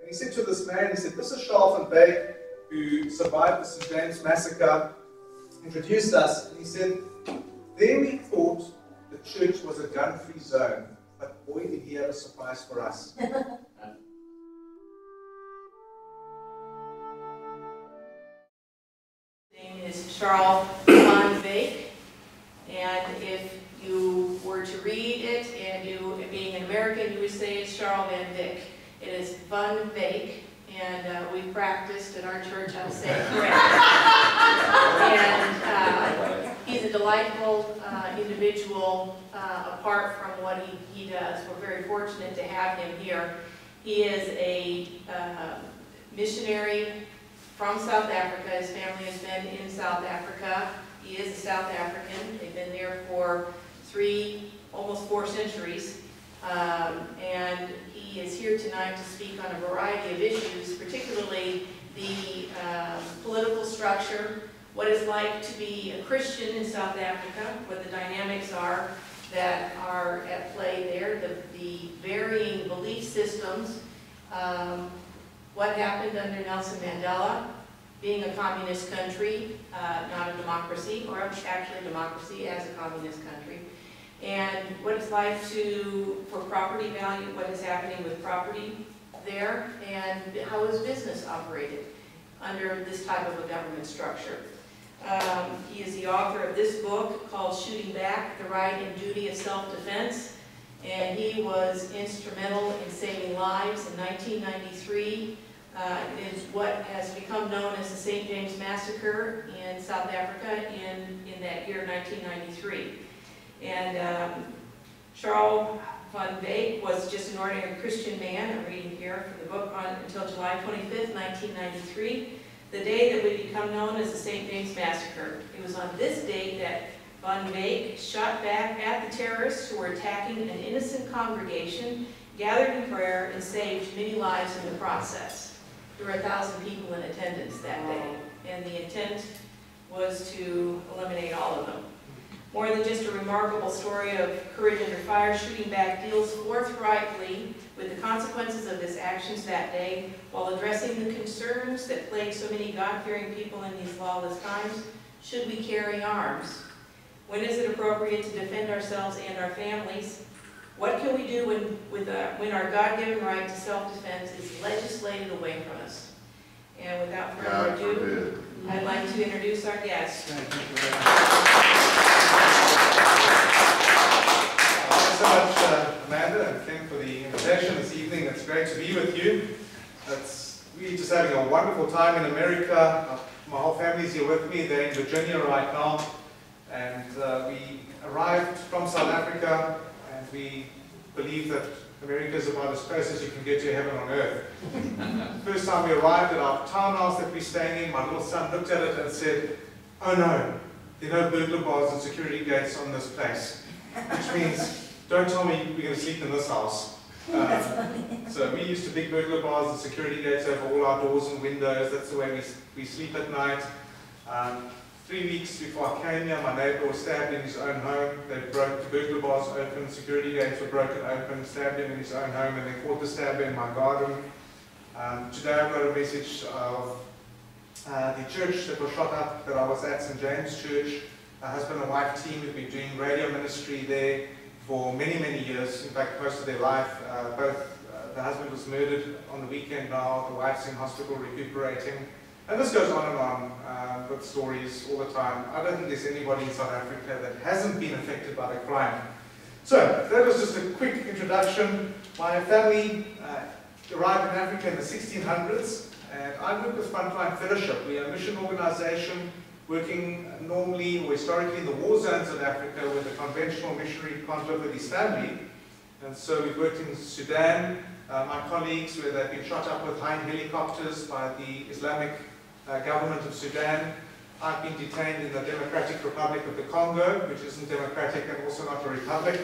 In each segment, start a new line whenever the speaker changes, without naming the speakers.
And he said to this man, he said, this is Charles van Beek, who survived the St. James Massacre, introduced us, and he said, then we thought the church was a gun-free zone, but boy, did he have a surprise for us.
His name is Charles van Beek, and if you were to read it, and you, being an American, you would say it's Charles van Dyck. It is Van Beek, and we practiced at our church how to say it correctly. And he's a delightful individual, apart from what he does. We're very fortunate to have him here. He is a missionary from South Africa. His family has been in South Africa. He is a South African. They've been there for almost 4 centuries. And he is here tonight to speak on a variety of issues, particularly the political structure, what it's like to be a Christian in South Africa, what the dynamics are that are at play there, the varying belief systems, what happened under Nelson Mandela, being a communist country, not a democracy, or actually a democracy as a communist country, and what it's like for property value, what is happening with property there, and how is business operated under this type of a government structure. He is the author of this book called Shooting Back, The Right and Duty of Self-Defense, and he was instrumental in saving lives in 1993. Is what has become known as the St. James Massacre in South Africa in that year, 1993. And Charles van Beek was just an ordinary Christian man, I'm reading here from the book, until July 25th, 1993, the day that would become known as the St. James Massacre. It was on this date that van Beek shot back at the terrorists who were attacking an innocent congregation, gathered in prayer, and saved many lives in the process. There were 1,000 people in attendance that day, and the intent was to eliminate all of them. More than just a remarkable story of courage under fire, Shooting Back deals forthrightly with the consequences of his actions that day, while addressing the concerns that plague so many God-fearing people in these lawless times. Should we carry arms? When is it appropriate to defend ourselves and our families? What can we do when our God-given right to self-defense is legislated away from us? And without further ado, I'd like to introduce our guest.
Thank you so much, Amanda and Ken, for the invitation this evening. It's great to be with you. We're just having a wonderful time in America. My whole family's here with me. They're in Virginia right now. And we arrived from South Africa, and we believe that America is about as close as you can get to heaven on earth. First time we arrived at our townhouse that we're staying in, my little son looked at it and said, oh no, there are no burglar bars and security gates on this place. Which means, don't tell me we're going to sleep in this house. So we used to big burglar bars and security gates over all our doors and windows. That's the way we sleep at night. 3 weeks before I came here, my neighbor was stabbed in his own home. They broke the burglar bars open, security gates were broken open, stabbed him in his own home, and they caught the stabber in my garden. Today I've got a message of the church that was shot up that I was at, St. James Church. A husband and wife team have been doing radio ministry there for many, many years. In fact, most of their life. The husband was murdered on the weekend now, the wife's in hospital recuperating. And this goes on and on with stories all the time. I don't think there's anybody in South Africa that hasn't been affected by the crime. So, that was just a quick introduction. My family arrived in Africa in the 1600s, and I work with Frontline Fellowship. We are a mission organization working normally or historically in the war zones of Africa where the conventional missionary can't live with his family. And so we've worked in Sudan. My colleagues, where they've been shot up with Hind helicopters by the Islamic government of Sudan. I've been detained in the Democratic Republic of the Congo, which isn't democratic and also not a republic.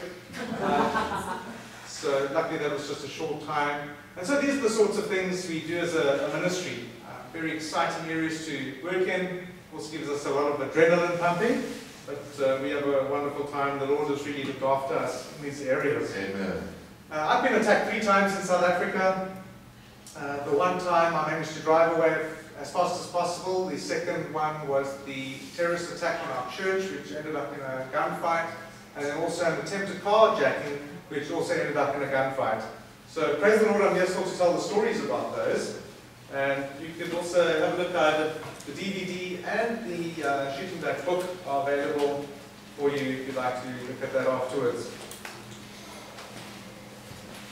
So luckily that was just a short time. And so these are the sorts of things we do as a ministry. Very exciting areas to work in. Also gives us a lot of adrenaline pumping. But we have a wonderful time. The Lord has really looked after us in these areas.
Amen.
I've been attacked 3 times in South Africa. The one time I managed to drive away as fast as possible. The second one was the terrorist attack on our church, which ended up in a gunfight, and then also an attempted carjacking, which also ended up in a gunfight. So praise the Lord, I'm here still to tell the stories about those. And you can also have a look at it. The DVD and the Shooting Black book are available for you if you'd like to look at that afterwards.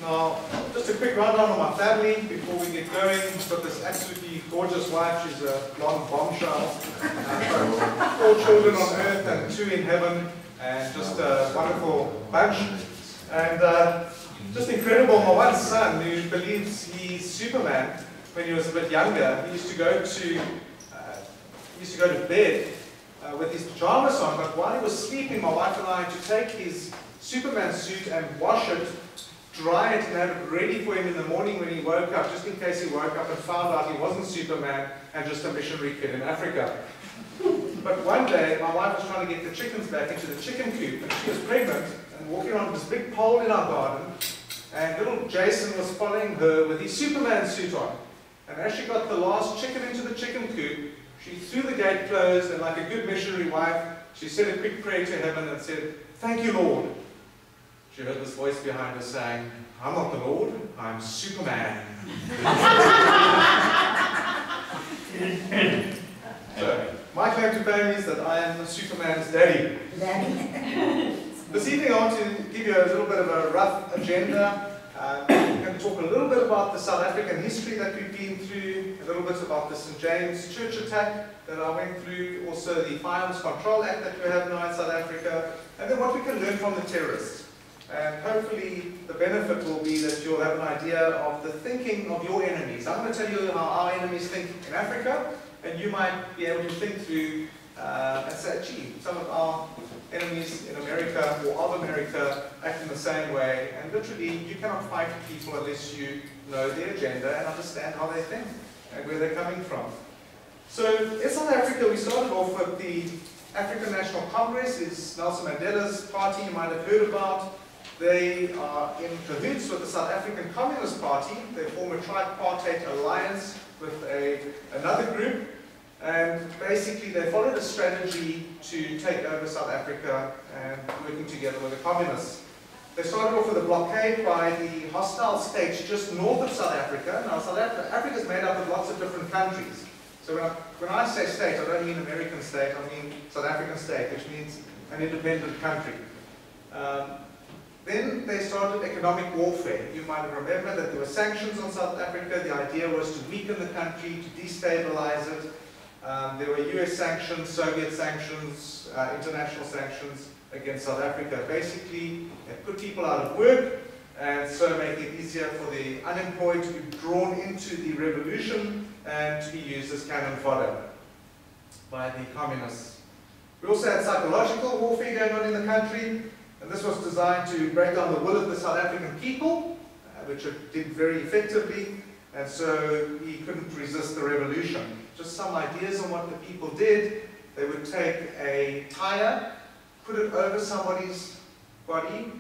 Now, just a quick rundown on my family before we get going. I've got this absolutely gorgeous wife. She's a blonde bombshell. I've got 4 children on earth and 2 in heaven, and just a wonderful bunch. And just incredible, my one son, who believes he's Superman, when he was a bit younger, he used to go to bed with his pajamas on, but while he was sleeping, my wife and I had to take his Superman suit and wash it, dry it, and have it ready for him in the morning when he woke up, just in case he woke up and found out he wasn't Superman and just a missionary kid in Africa. But one day, my wife was trying to get the chickens back into the chicken coop, and she was pregnant and walking around with this big pole in our garden, and little Jason was following her with his Superman suit on. And as she got the last chicken into the chicken coop, she threw the gate closed, and like a good missionary wife, she said a quick prayer to heaven and said, "Thank you, Lord." She heard this voice behind her saying, "I'm not the Lord, I'm Superman." So, my claim to fame is that I am Superman's daddy. This evening I want to give you a little bit of a rough agenda. We're going to talk a little bit about the South African history that we've been through, a little bit about the St. James Church attack that I went through, also the Firearms Control Act that we have now in South Africa, and then what we can learn from the terrorists. And hopefully the benefit will be that you'll have an idea of the thinking of your enemies. I'm going to tell you how our enemies think in Africa, and you might be able to think through and say, gee, some of our enemies in America or of America act in the same way. And literally, you cannot fight people unless you know their agenda and understand how they think and where they're coming from. So in South Africa, we started off with the African National Congress. It's Nelson Mandela's party, you might have heard about. They are in cahoots with the South African Communist Party. They form a tripartite alliance with another group. And basically, they followed a strategy to take over South Africa and working together with the communists. They started off with a blockade by the hostile states just north of South Africa. Now, Africa is made up of lots of different countries. So when I say state, I don't mean American state, I mean South African state, which means an independent country. Then they started economic warfare. You might remember that there were sanctions on South Africa. The idea was to weaken the country, to destabilize it. There were US sanctions, Soviet sanctions, international sanctions against South Africa. Basically, it put people out of work, and so make it easier for the unemployed to be drawn into the revolution and to be used as cannon fodder by the communists. We also had psychological warfare going on in the country, and this was designed to break down the will of the South African people, which it did very effectively, and so he couldn't resist the revolution. Just some ideas on what the people did. They would take a tire, put it over somebody's body,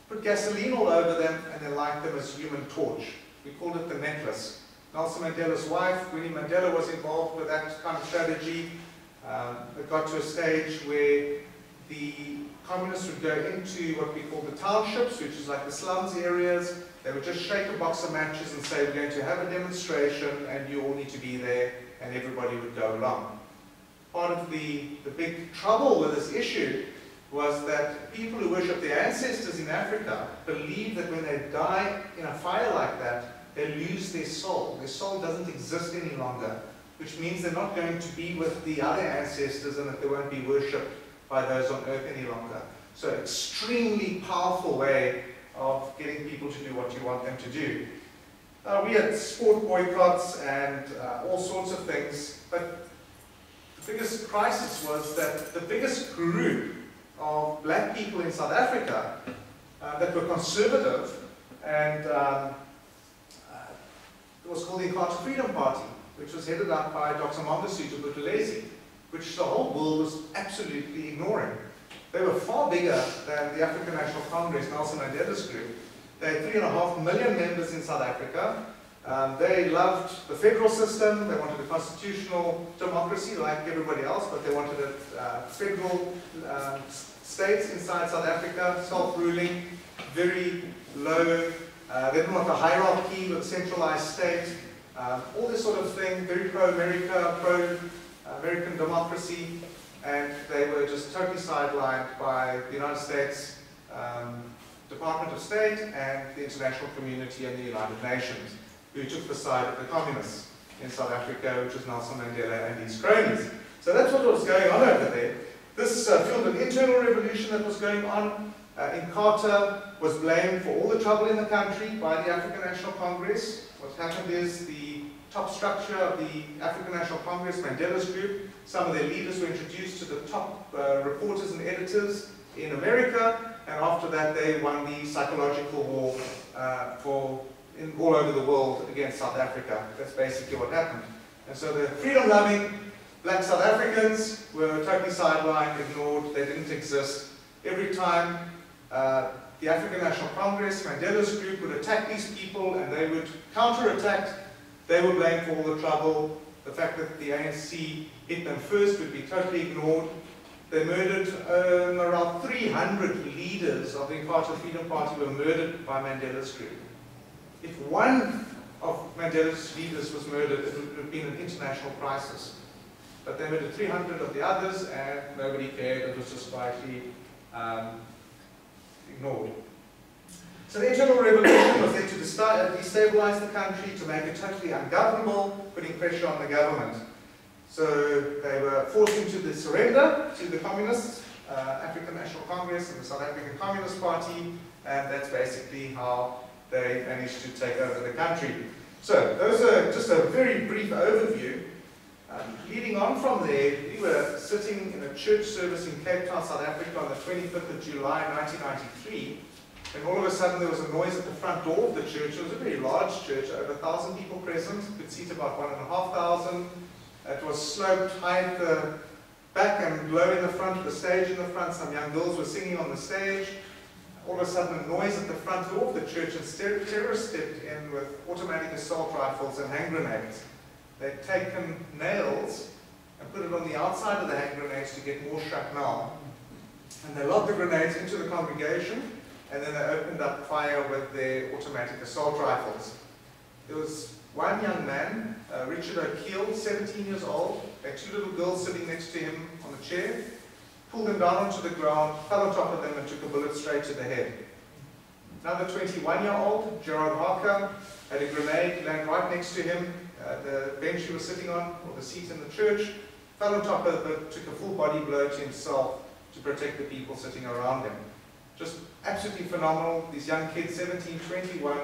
put gasoline all over them, and then light them as human torch. We called it the necklace. Nelson Mandela's wife, Winnie Mandela, was involved with that kind of strategy. It got to a stage where the communists would go into what we call the townships, which is like the slums areas. They would just shake a box of matches and say, we're going to have a demonstration and you all need to be there, and everybody would go along. Part of the big trouble with this issue was that people who worship their ancestors in Africa believe that when they die in a fire like that, they lose their soul. Their soul doesn't exist any longer, which means they're not going to be with the other ancestors and that they won't be worshipped by those on earth any longer. So extremely powerful way of getting people to do what you want them to do. We had sport boycotts and all sorts of things, but the biggest crisis was that the biggest group of black people in South Africa that were conservative, and it was called the Inkatha Freedom Party, which was headed up by Dr. Mangosuthu Buthelezi, which the whole world was absolutely ignoring. They were far bigger than the African National Congress, Nelson Mandela's group. They had 3.5 million members in South Africa. They loved the federal system. They wanted a constitutional democracy like everybody else, but they wanted a federal states inside South Africa, self-ruling, very low. They didn't want the hierarchy with a centralized state. All this sort of thing, very pro-America, pro-American democracy, and they were just totally sidelined by the United States Department of State and the international community and the United Nations, who took the side of the communists in South Africa, which was Nelson Mandela and his cronies. So that's what was going on over there. This fueled an internal revolution that was going on. Inkatha was blamed for all the trouble in the country by the African National Congress. What happened is the top structure of the African National Congress, Mandela's group, some of their leaders were introduced to the top reporters and editors in America, and after that they won the psychological war all over the world against South Africa. That's basically what happened. And so the freedom-loving black South Africans were totally sidelined, ignored, they didn't exist. Every time the African National Congress, Mandela's group, would attack these people and they would counterattack, they were blamed for all the trouble. The fact that the ANC hit them first would be totally ignored. They murdered around 300 leaders of the Inkatha Freedom Party were murdered by Mandela's group. If one of Mandela's leaders was murdered, it would have been an international crisis. But they murdered 300 of the others and nobody cared. It was just quietly ignored. So the internal revolution was there to destabilize the country, to make it totally ungovernable, putting pressure on the government. So they were forced into the surrender to the communists, African National Congress and the South African Communist Party, and that's basically how they managed to take over the country. So those are just a very brief overview. Leading on from there, we were sitting in a church service in Cape Town, South Africa on the 25th of July 1993, and all of a sudden there was a noise at the front door of the church. It was a very large church, over 1,000 people present, could seat about 1,500. It was sloped high at the back and low in the front, the stage in the front. Some young girls were singing on the stage. All of a sudden a noise at the front door of the church, and terrorists stepped in with automatic assault rifles and hand grenades. They'd taken nails and put it on the outside of the hand grenades to get more shrapnel. And they lobbed the grenades into the congregation, and then they opened up fire with their automatic assault rifles. There was one young man, Richard O'Keel, 17 years old, had two little girls sitting next to him on the chair, pulled them down onto the ground, fell on top of them and took a bullet straight to the head. Another 21-year-old, Gerard Harker, had a grenade land right next to him. The bench he was sitting on, or the seat in the church, fell on top of it, took a full body blow to himself to protect the people sitting around him. Just absolutely phenomenal. These young kids, 17, 21,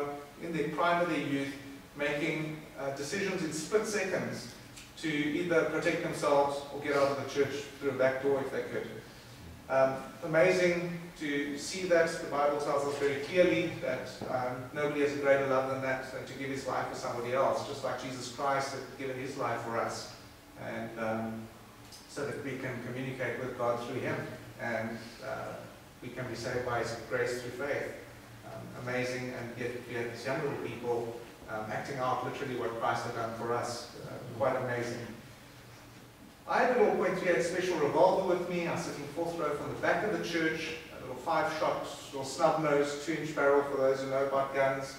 in the prime of their youth, making decisions in split seconds to either protect themselves or get out of the church through a back door if they could. Amazing to see that. The Bible tells us very clearly that nobody has a greater love than that, than to give his life for somebody else, just like Jesus Christ had given his life for us, and so that we can communicate with God through him, and we can be saved by his grace through faith. Amazing, and yet we have these young little people acting out literally what Christ had done for us. Quite amazing. I had a little .38 special revolver with me. I was sitting fourth row from the back of the church, a little 5-shot, little snub-nosed 2-inch barrel for those who know about guns.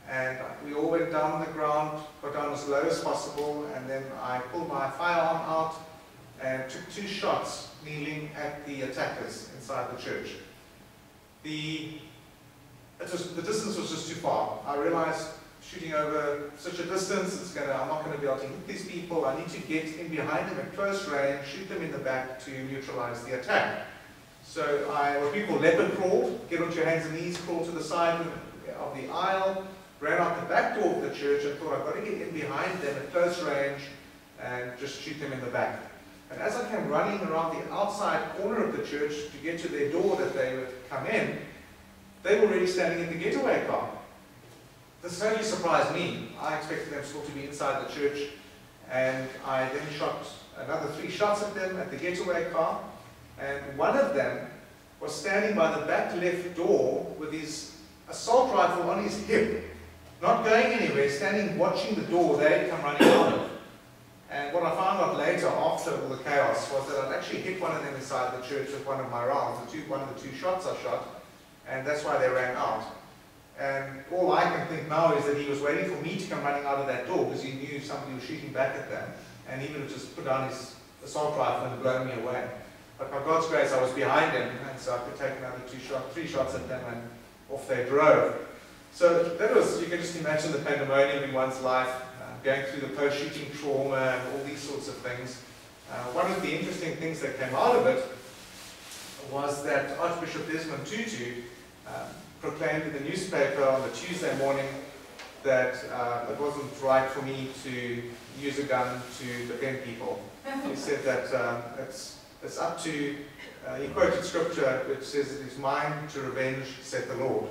And we all went down on the ground, got down as low as possible, and then I pulled my firearm out and took 2 shots kneeling at the attackers inside the church. The distance was just too far. I realized shooting over such a distance, I'm not going to be able to hit these people. I need to get in behind them at close range, shoot them in the back to neutralize the attack. So what we call leopard crawl, get onto your hands and knees, crawl to the side of the aisle, ran out the back door of the church and thought I've got to get in behind them at close range and just shoot them in the back. And as I came running around the outside corner of the church to get to their door that they would come in, they were already standing in the getaway car. This totally surprised me. I expected them still to be inside the church, and I then shot another 3 shots at them at the getaway car, and one of them was standing by the back left door with his assault rifle on his hip, not going anywhere, standing watching the door they'd come running out of. And what I found out later, after all the chaos, was that I'd actually hit one of them inside the church with one of my rounds, one of the 2 shots I shot, and that's why they ran out. And all I can think now is that he was waiting for me to come running out of that door because he knew somebody was shooting back at them, and he would have just put down his assault rifle and blown me away. But by God's grace, I was behind him, and so I could take another 3 shots at them, and off they drove. So that was, you can just imagine the pandemonium in one's life, going through the post-shooting trauma and all these sorts of things. One of the interesting things that came out of it was that Archbishop Desmond Tutu proclaimed in the newspaper on the Tuesday morning that it wasn't right for me to use a gun to defend people. He said that it's up to, he quoted scripture which says it is mine to revenge, said the Lord.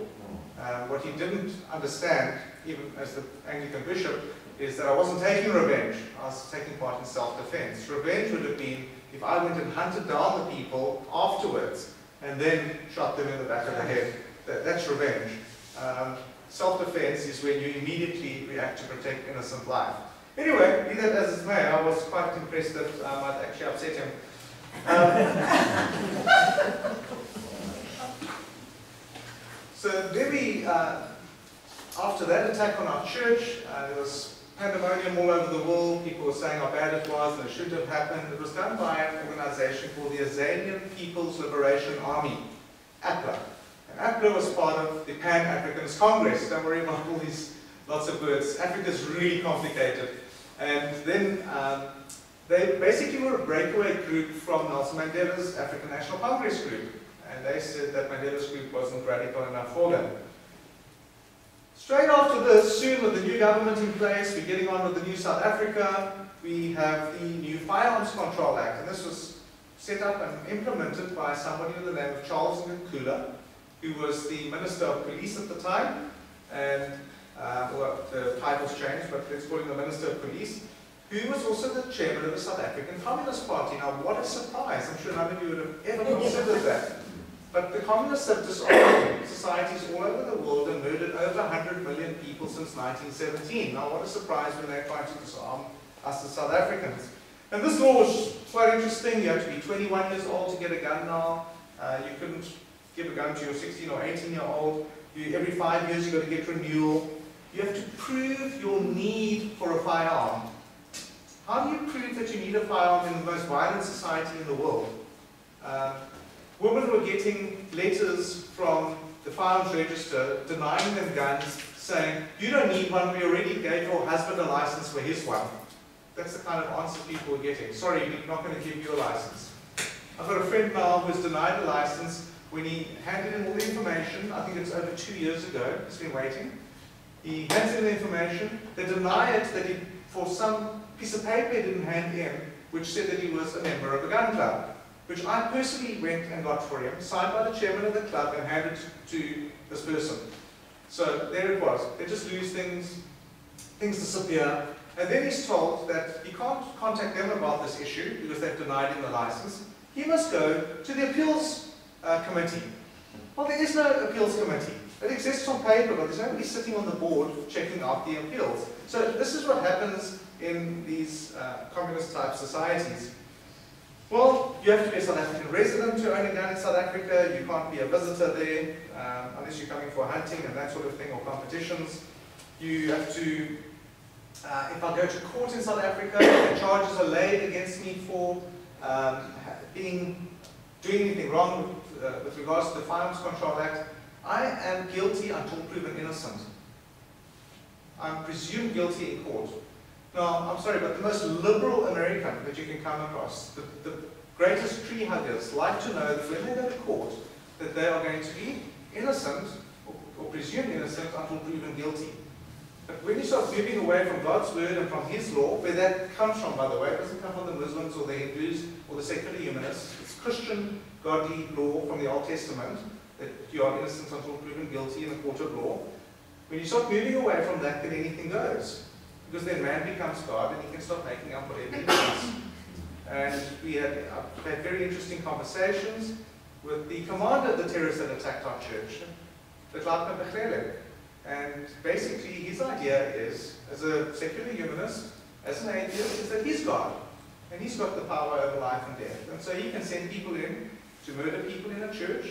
What he didn't understand, even as the Anglican bishop, is that I wasn't taking revenge, I was taking part in self-defense. Revenge would have been if I went and hunted down the people afterwards and then shot them in the back of the head. That's revenge. Self-defense is when you immediately react to protect innocent life. Anyway, be that as it may, I was quite impressed that I'd actually upset him. So then we, after that attack on our church, there was pandemonium all over the world. People were saying how bad it was and it shouldn't have happened. It was done by an organization called the Azanian People's Liberation Army, APLA. And APLA was part of the Pan-Africanist Congress. Don't worry about all these lots of words. Africa's really complicated. And then they basically were a breakaway group from Nelson Mandela's African National Congress group. And they said that Mandela's group wasn't radical enough for them. Straight after this, soon with the new government in place, we're getting on with the new South Africa, we have the new Firearms Control Act. And this was set up and implemented by somebody with the name of Charles Nkula, who was the Minister of Police at the time. And, well, the title's changed, but let's call him the Minister of Police, who was also the chairman of the South African Communist Party. Now, what a surprise. I'm sure none of you would have ever considered that. But the communists have disarmed societies all over the world and murdered over 100 million people since 1917. Now, what a surprise when they tried to disarm us as South Africans. And this law was quite interesting. You have to be 21 years old to get a gun now. You couldn't give a gun to your 16 or 18-year-old. Every 5 years, you've got to get renewal. You have to prove your need for a firearm. How do you prove that you need a firearm in the most violent society in the world? Women were getting letters from the Firearms Register denying them guns, saying, you don't need one, we already gave your husband a license for his one. That's the kind of answer people were getting. Sorry, we're not going to give you a license. I've got a friend now who was denied a license when he handed in all the information. I think it's over 2 years ago, he's been waiting. He hands in the information, they deny it that he, for some piece of paper he didn't hand in, which said that he was a member of a gun club, which I personally went and got for him, signed by the chairman of the club and handed to this person. So there it was. They just lose things, things disappear, and then he's told that he can't contact them about this issue because they've denied him the license. He must go to the appeals committee. Well, there is no appeals committee. It exists on paper, but there's nobody sitting on the board checking out the appeals. So this is what happens in these communist-type societies. Well, you have to be a South African resident to own a gun in South Africa. You can't be a visitor there unless you're coming for hunting and that sort of thing, or competitions. You have to, if I go to court in South Africa, the charges are laid against me for doing anything wrong with regards to the Firearms Control Act. I am guilty until proven innocent. I'm presumed guilty in court. Now, I'm sorry, but the most liberal American that you can come across, the greatest tree huggers, like to know that when they go to court, that they are going to be innocent, or presumed innocent, until proven guilty. But when you start moving away from God's word and from His law, where that comes from, by the way, it doesn't come from the Muslims or the Hindus or the secular humanists, it's Christian, godly law from the Old Testament, that you are innocent until proven guilty in the court of law. When you start moving away from that, then anything goes. Because then man becomes God and he can start making up whatever he wants. And we had very interesting conversations with the commander of the terrorists that attacked our church, the Leutnant Beglele. And basically his idea is, as a secular humanist, as an atheist, is that he's God. And he's got the power over life and death. And so he can send people in to murder people in a church.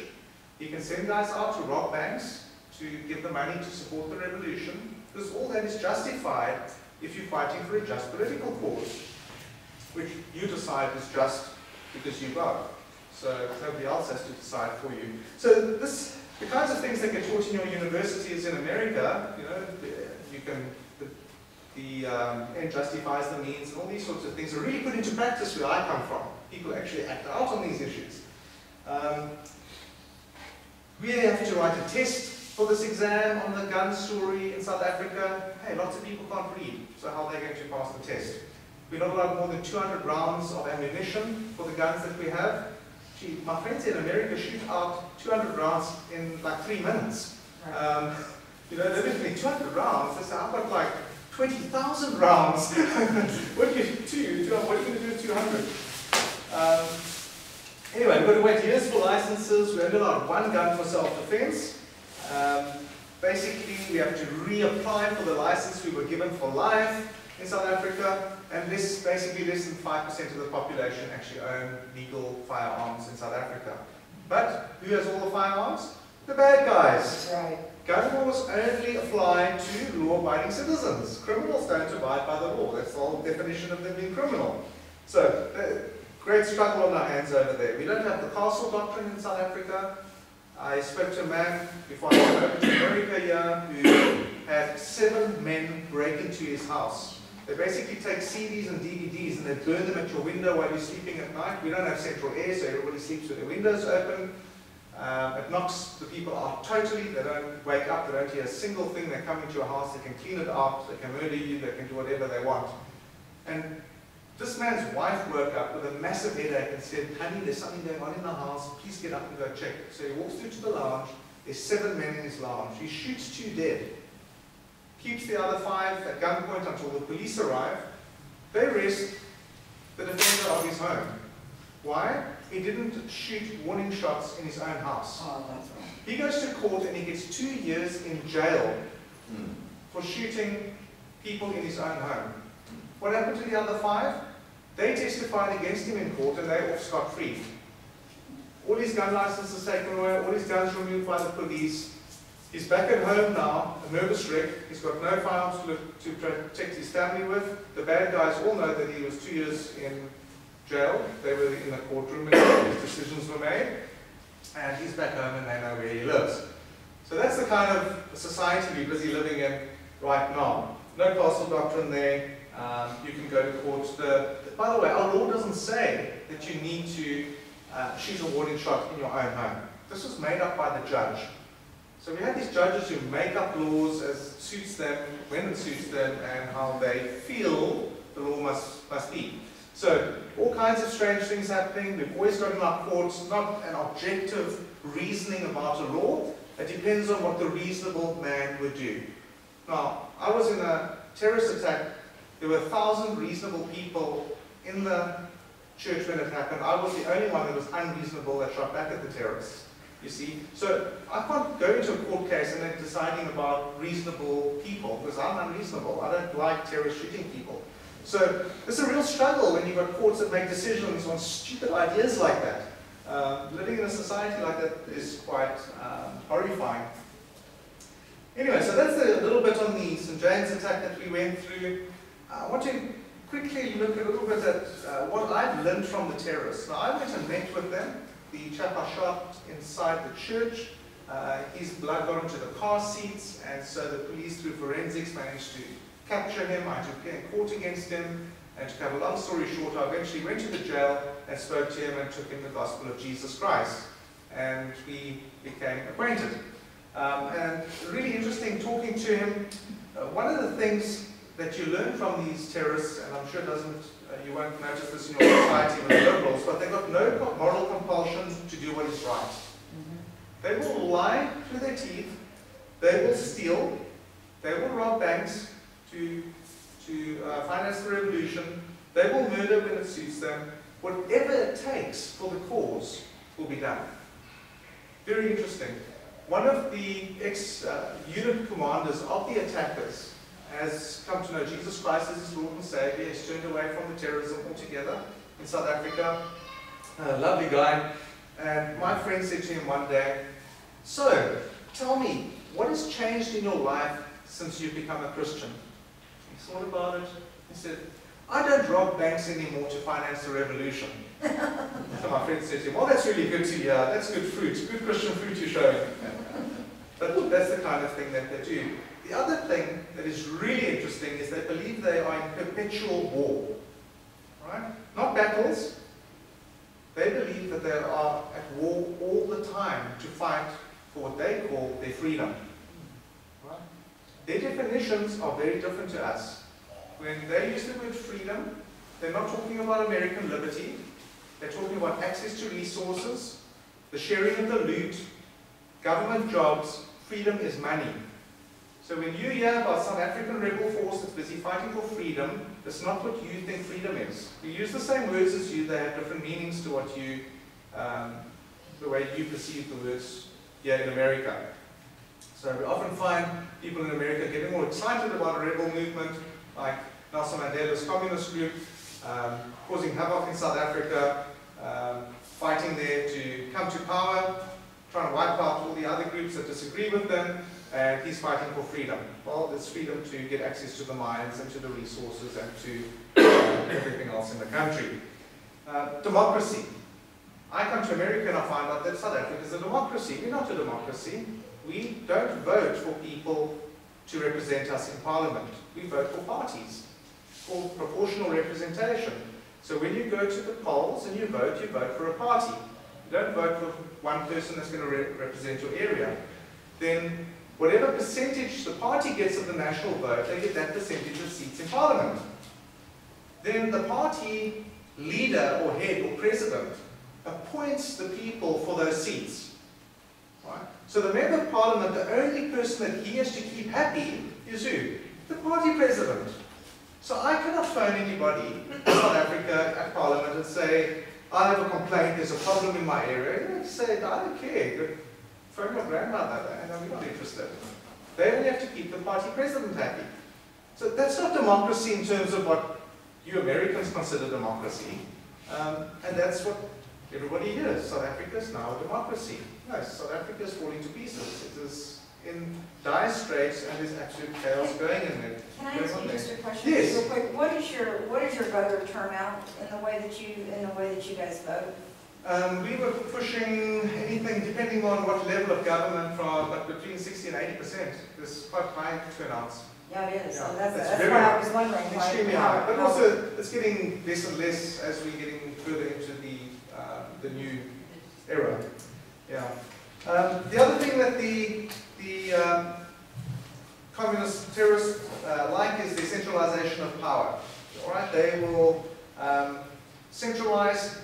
He can send guys out to rob banks to give the money to support the revolution. Because all that is justified if you're fighting for a just political cause, which you decide is just because you're God. So nobody else has to decide for you. So the kinds of things that get taught in your universities in America, you can, the end justifies the means, and all these sorts of things are really put into practice where I come from. People actually act out on these issues. We have to write a test for this exam on the gun story in South Africa. Hey, lots of people can't read, so how are they going to pass the test? We're not allowed more than 200 rounds of ammunition for the guns that we have. Gee, my friends in America shoot out 200 rounds in like 3 minutes. Literally 200 rounds. They say, I've got like 20,000 rounds. What do you do? What are you going to do with 200? Anyway, we've got to wait years for licenses. We're only allowed 1 gun for self-defense. Basically, we have to reapply for the license we were given for life in South Africa. And basically less than 5% of the population actually own legal firearms in South Africa. But who has all the firearms? The bad guys.
That's right.
Gun laws only apply to law-abiding citizens. Criminals don't abide by the law. That's the whole definition of them being criminal. So, great struggle on our hands over there. We don't have the castle doctrine in South Africa. I spoke to a man before I came over to America here who had 7 men break into his house. They basically take CDs and DVDs and they burn them at your window while you're sleeping at night. We don't have central air, so everybody sleeps with their windows open. It knocks the people out totally. They don't wake up, they don't hear a single thing. They come into your house, they can clean it up, they can murder you, they can do whatever they want. And this man's wife woke up with a massive headache and said, honey, there's something going on in the house, please get up and go check. So he walks through to the lounge, there's 7 men in his lounge. He shoots 2 dead, keeps the other 5 at gunpoint until the police arrive. They arrest the defender of his home. Why? He didn't shoot warning shots in his own house.
Oh, that's right.
He goes to court and he gets 2 years in jail for shooting people in his own home. What happened to the other 5? They testified against him in court and they're off scot-free. All his gun licenses taken away, all his guns removed by the police. He's back at home now, a nervous wreck. He's got no firearms to protect his family with. The bad guys all know that he was 2 years in jail. They were in the courtroom and his decisions were made. And he's back home and they know where he lives. So that's the kind of society we're busy living in right now. No castle doctrine there. You can go to court. By the way, our law doesn't say that you need to shoot a warning shot in your own home. This was made up by the judge. So we have these judges who make up laws as suits them, when it suits them, and how they feel the law must be. So all kinds of strange things happening. We've always got in our courts not an objective reasoning about a law. It depends on what the reasonable man would do. Now, I was in a terrorist attack. There were 1,000 reasonable people in the church when it happened. I was the only one that was unreasonable that shot back at the terrorists. You see? So I can't go into a court case and then deciding about reasonable people because I'm unreasonable. I don't like terrorists shooting people. So it's a real struggle when you've got courts that make decisions on stupid ideas like that. Living in a society like that is quite horrifying. Anyway, so that's a little bit on the St. James attack that we went through. I want to quickly look a little bit at what I've learned from the terrorists. Now, I went and met with them. The chap I shot inside the church, his blood got into the car seats, and so the police through forensics managed to capture him. I took him in court against him, and to cut a long story short, I eventually went to the jail and spoke to him and took him the gospel of Jesus Christ, and we became acquainted. And really interesting talking to him. One of the things that you learn from these terrorists, and I'm sure you won't notice this in your society with the liberals, but they've got no moral compulsion to do what is right. They will lie through their teeth, they will steal, they will rob banks to finance the revolution, they will murder when it suits them. Whatever it takes for the cause will be done. Very interesting. one of the ex-unit commanders of the attackers has come to know Jesus Christ as his Lord and Savior. He's turned away from the terrorism altogether in South Africa. A lovely guy. And my friend said to him one day, "So, tell me, what has changed in your life since you've become a Christian?" He thought about it. He said, "I don't rob banks anymore to finance the revolution." So my friend said to him, "Well, that's really good to hear. That's good fruit. Good Christian fruit you're showing." But that's the kind of thing that they do. The other thing that is really interesting is they believe they are in perpetual war. Right? Not battles. They believe that they are at war all the time to fight for what they call their freedom. Right? Their definitions are very different to us. When they use the word freedom, they're not talking about American liberty. They're talking about access to resources, the sharing of the loot, government jobs. Freedom is money. So when you hear about South African rebel force that's busy fighting for freedom, that's not what you think freedom is. We use the same words as you, they have different meanings to what you, the way you perceive the words here in America. So we often find people in America getting more excited about a rebel movement, like Nelson Mandela's communist group, causing havoc in South Africa, fighting there to come to power, trying to wipe out all the other groups that disagree with them, and he's fighting for freedom. Well, it's freedom to get access to the mines and to the resources and to everything else in the country. Democracy. I come to America and I find out that South Africa is a democracy. We're not a democracy. We don't vote for people to represent us in Parliament. We vote for parties. It's called proportional representation. So when you go to the polls and you vote for a party. You don't vote for one person that's going to represent your area. Then whatever percentage the party gets of the national vote, they get that percentage of seats in Parliament. Then the party leader or head or president appoints the people for those seats. Right? So the member of Parliament, the only person that he has to keep happy is who? The party president. So I cannot phone anybody in South Africa at Parliament and say, "I have a complaint, there's a problem in my area." And they say, "I don't care. Phone your grandmother, and we're not interested." They only have to keep the party president happy. So that's not democracy in terms of what you Americans consider democracy. And that's what everybody hears. South Africa is now a democracy. No, South Africa is falling to pieces. It is in dire straits, and there's absolute chaos going in there.
Can I ask you just a question?
Yes.
Real quick. What is your voter turnout in the way that you guys vote?
We were pushing anything, depending on what level of government, from but between 60 and 80%. There's quite high turnouts.
Yeah, it is.
Yeah,
So that's
very
why I
high.
was wondering.
Extremely high. But also, it's getting less and less as we're getting further into the new era. Yeah. The other thing that the communist terrorists like is the centralization of power. All right, they will centralize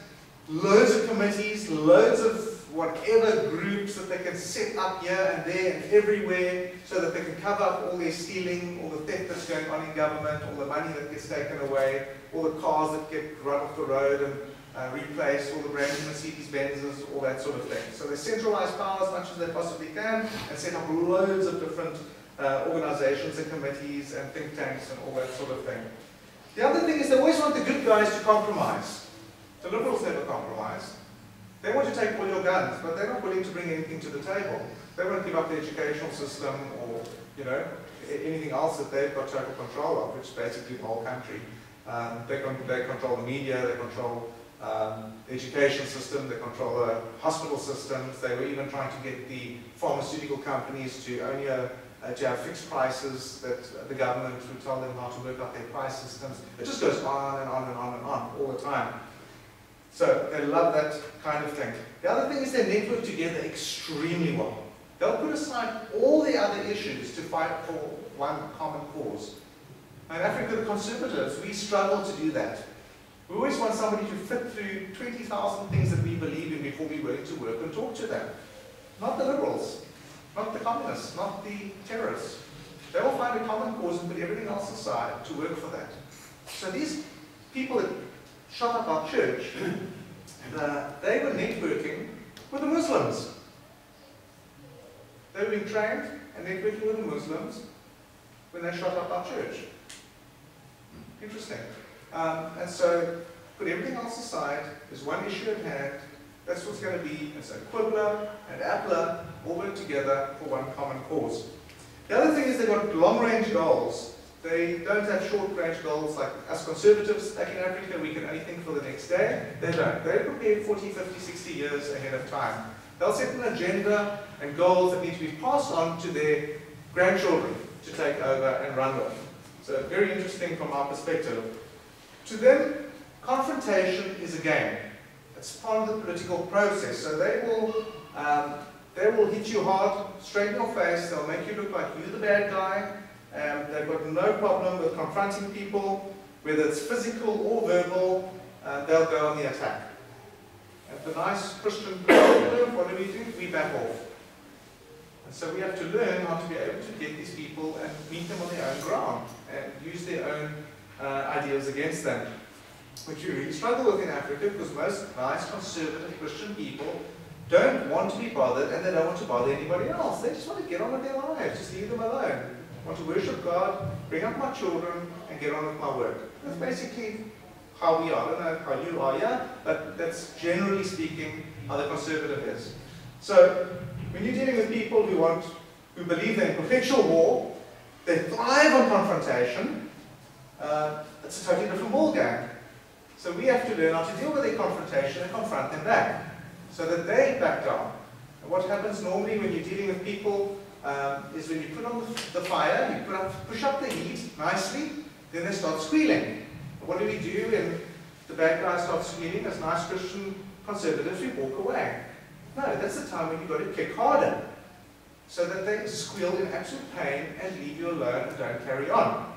loads of committees, loads of whatever groups that they can set up here and there and everywhere, so that they can cover up all their stealing, all the theft that's going on in government, all the money that gets taken away, all the cars that get run off the road and replaced, all the brand new Mercedes-Benzes, all that sort of thing. So they centralize power as much as they possibly can and set up loads of different organizations and committees and think tanks and all that sort of thing. The other thing is they always want the good guys to compromise. The liberals never compromise. They want to take all your guns, but they're not willing to bring anything to the table. They won't give up the educational system or, you know, anything else that they've got total control of, which is basically the whole country. They control the media, they control the education system, they control the hospital systems. They were even trying to get the pharmaceutical companies to only to have fixed prices, that the government would tell them how to work out their price systems. It just goes on and on and on and on all the time. So they love that kind of thing. The other thing is they network together extremely well. They'll put aside all the other issues to fight for one common cause. In Africa, the conservatives, we struggle to do that. We always want somebody to fit through 20,000 things that we believe in before we're willing to work and talk to them. Not the liberals, not the communists, not the terrorists. They will find a common cause and put everything else aside to work for that. So these people that shot up our church, they were networking with the Muslims. They were being trained and networking with the Muslims when they shot up our church. Interesting. And so, put everything else aside, there's one issue at hand. That's what's going to be. And so Quibbler and Appler all work together for one common cause. The other thing is they've got long-range goals. They don't have short-range goals like us conservatives back in Africa. We can only think for the next day. They don't. They prepare 40, 50, 60 years ahead of time. They'll set an agenda and goals that need to be passed on to their grandchildren to take over and run with. So very interesting from our perspective. To them, confrontation is a game. It's part of the political process. So they will hit you hard, straight in your face. They'll make you look like you're the bad guy. They've got no problem with confronting people, whether it's physical or verbal. They'll go on the attack. And the nice Christian perspective, what do? We back off. And so we have to learn how to be able to get these people and meet them on their own ground and use their own ideas against them, which you really struggle with in Africa because most nice conservative Christian people don't want to be bothered and they don't want to bother anybody else. They just want to get on with their lives, just leave them alone. I want to worship God, bring up my children, and get on with my work. That's basically how we are. I don't know how you are, yeah? But that's generally speaking how the conservative is. So when you're dealing with people who believe they're in perpetual war, they thrive on confrontation, it's a totally different ballgame. So we have to learn how to deal with their confrontation and confront them back, so that they back down. And what happens normally when you're dealing with people is when you put on the fire, you push up the heat nicely, then they start squealing. What do we do when the bad guys start squealing? As nice Christian conservatives, we walk away. No, that's the time when you've got to kick harder, so that they squeal in absolute pain and leave you alone and don't carry on.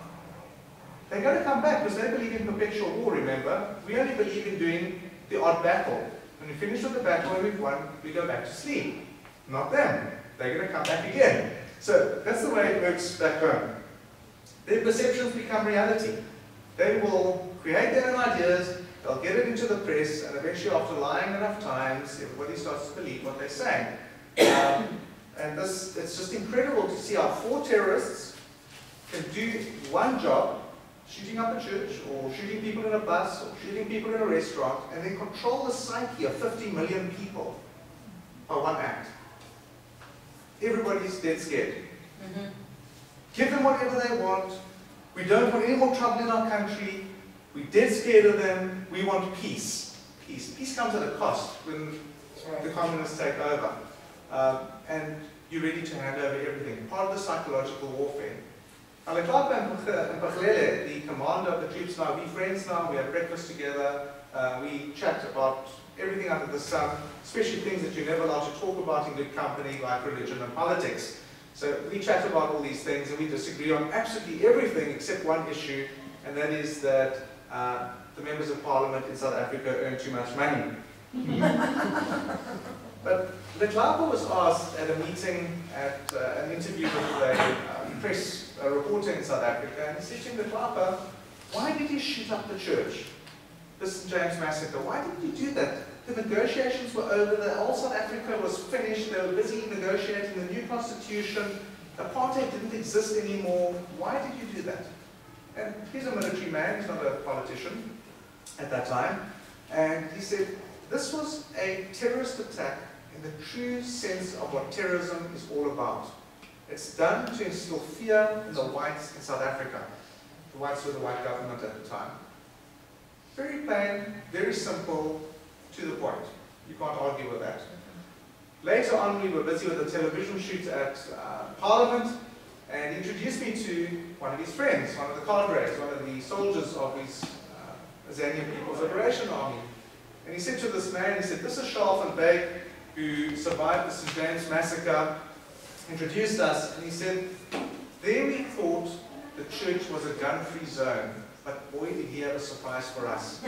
They're going to come back because they believe in perpetual war, remember? We only believe in doing the odd battle. When we finish with the battle and we've won, we go back to sleep. Not them. They're going to come back again. So that's the way it works back home. Their perceptions become reality. They will create their own ideas, they'll get it into the press, and eventually after lying enough times, everybody starts to believe what they're saying. And it's just incredible to see how 4 terrorists can do one job, shooting up a church, or shooting people in a bus, or shooting people in a restaurant, and then control the psyche of 50 million people by one act. Everybody's dead scared. Mm-hmm. Give them whatever they want. We don't want any more trouble in our country. We're dead scared of them. We want peace. Peace. Peace comes at a cost when the communists take over. And you're ready to hand over everything. Part of the psychological warfare. Letlapa and Paghlele, the commander of the troops now, we're friends now. We have breakfast together. We chat about everything under the sun, especially things that you're never allowed to talk about in good company, like religion and politics. So we chat about all these things, and we disagree on absolutely everything except one issue, and that is that the members of parliament in South Africa earn too much money. But Letlapa was asked at a meeting, at an interview with a press reporter in South Africa, and he said to him, Letlapa, why did you shoot up the church? This St. James Massacre. Why did you do that? The negotiations were over, the whole South Africa was finished, they were busy negotiating the new constitution, apartheid didn't exist anymore. Why did you do that? And he's a military man, he's not a politician at that time. And he said, this was a terrorist attack in the true sense of what terrorism is all about. It's done to instill fear in the whites in South Africa. The whites were the white government at the time. Very plain, very simple, to the point. You can't argue with that. Later on, we were busy with a television shoot at Parliament, and he introduced me to one of his friends, one of the cadres, one of the soldiers of his Azanian People's Liberation Army. And he said to this man, he said, this is Charles van Beek, who survived the St. James Massacre, introduced us, and he said, there we thought the church was a gun-free zone, but boy, did he have a surprise for us.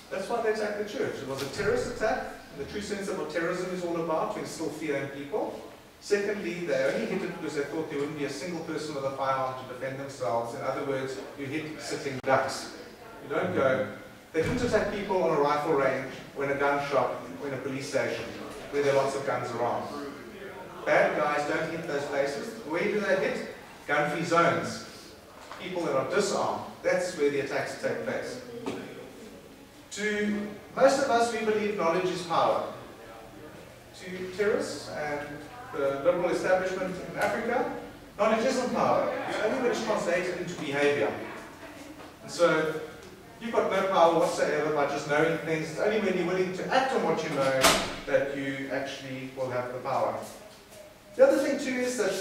That's why they attacked the church. It was a terrorist attack, in the true sense of what terrorism is all about, to instill fear in people. Secondly, they only hit it because they thought there wouldn't be a single person with a firearm to defend themselves. In other words, you hit sitting ducks. You don't go. They didn't attack people on a rifle range, or in a gun shop, or in a police station, where there are lots of guns around. bad guys don't hit those places. Where do they hit? Gun-free zones. People that are disarmed. That's where the attacks take place. To most of us, we believe knowledge is power. To terrorists and the liberal establishment in Africa, knowledge isn't power. It's only when it's translated into behavior. And so, you've got no power whatsoever by just knowing things. It's only when you're willing to act on what you know that you actually will have the power. The other thing too is that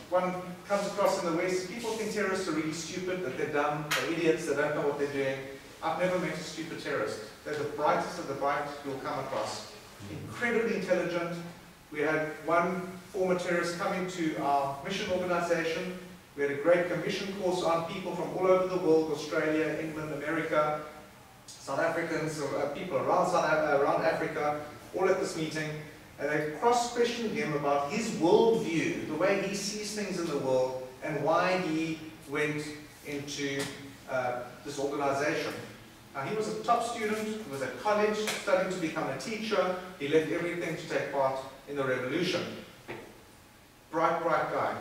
one comes across in the West, people think terrorists are really stupid, that they're dumb, they're idiots, they don't know what they're doing. I've never met a stupid terrorist. They're the brightest of the bright you'll come across. Incredibly intelligent. We had one former terrorist coming to our mission organization. We had a great commission course on people from all over the world, Australia, England, America, South Africans, people around Africa, all at this meeting. And they cross-questioned him about his worldview, the way he sees things in the world, and why he went into this organization. Now, he was a top student, he was at college, studying to become a teacher. He left everything to take part in the revolution. Bright, bright guy.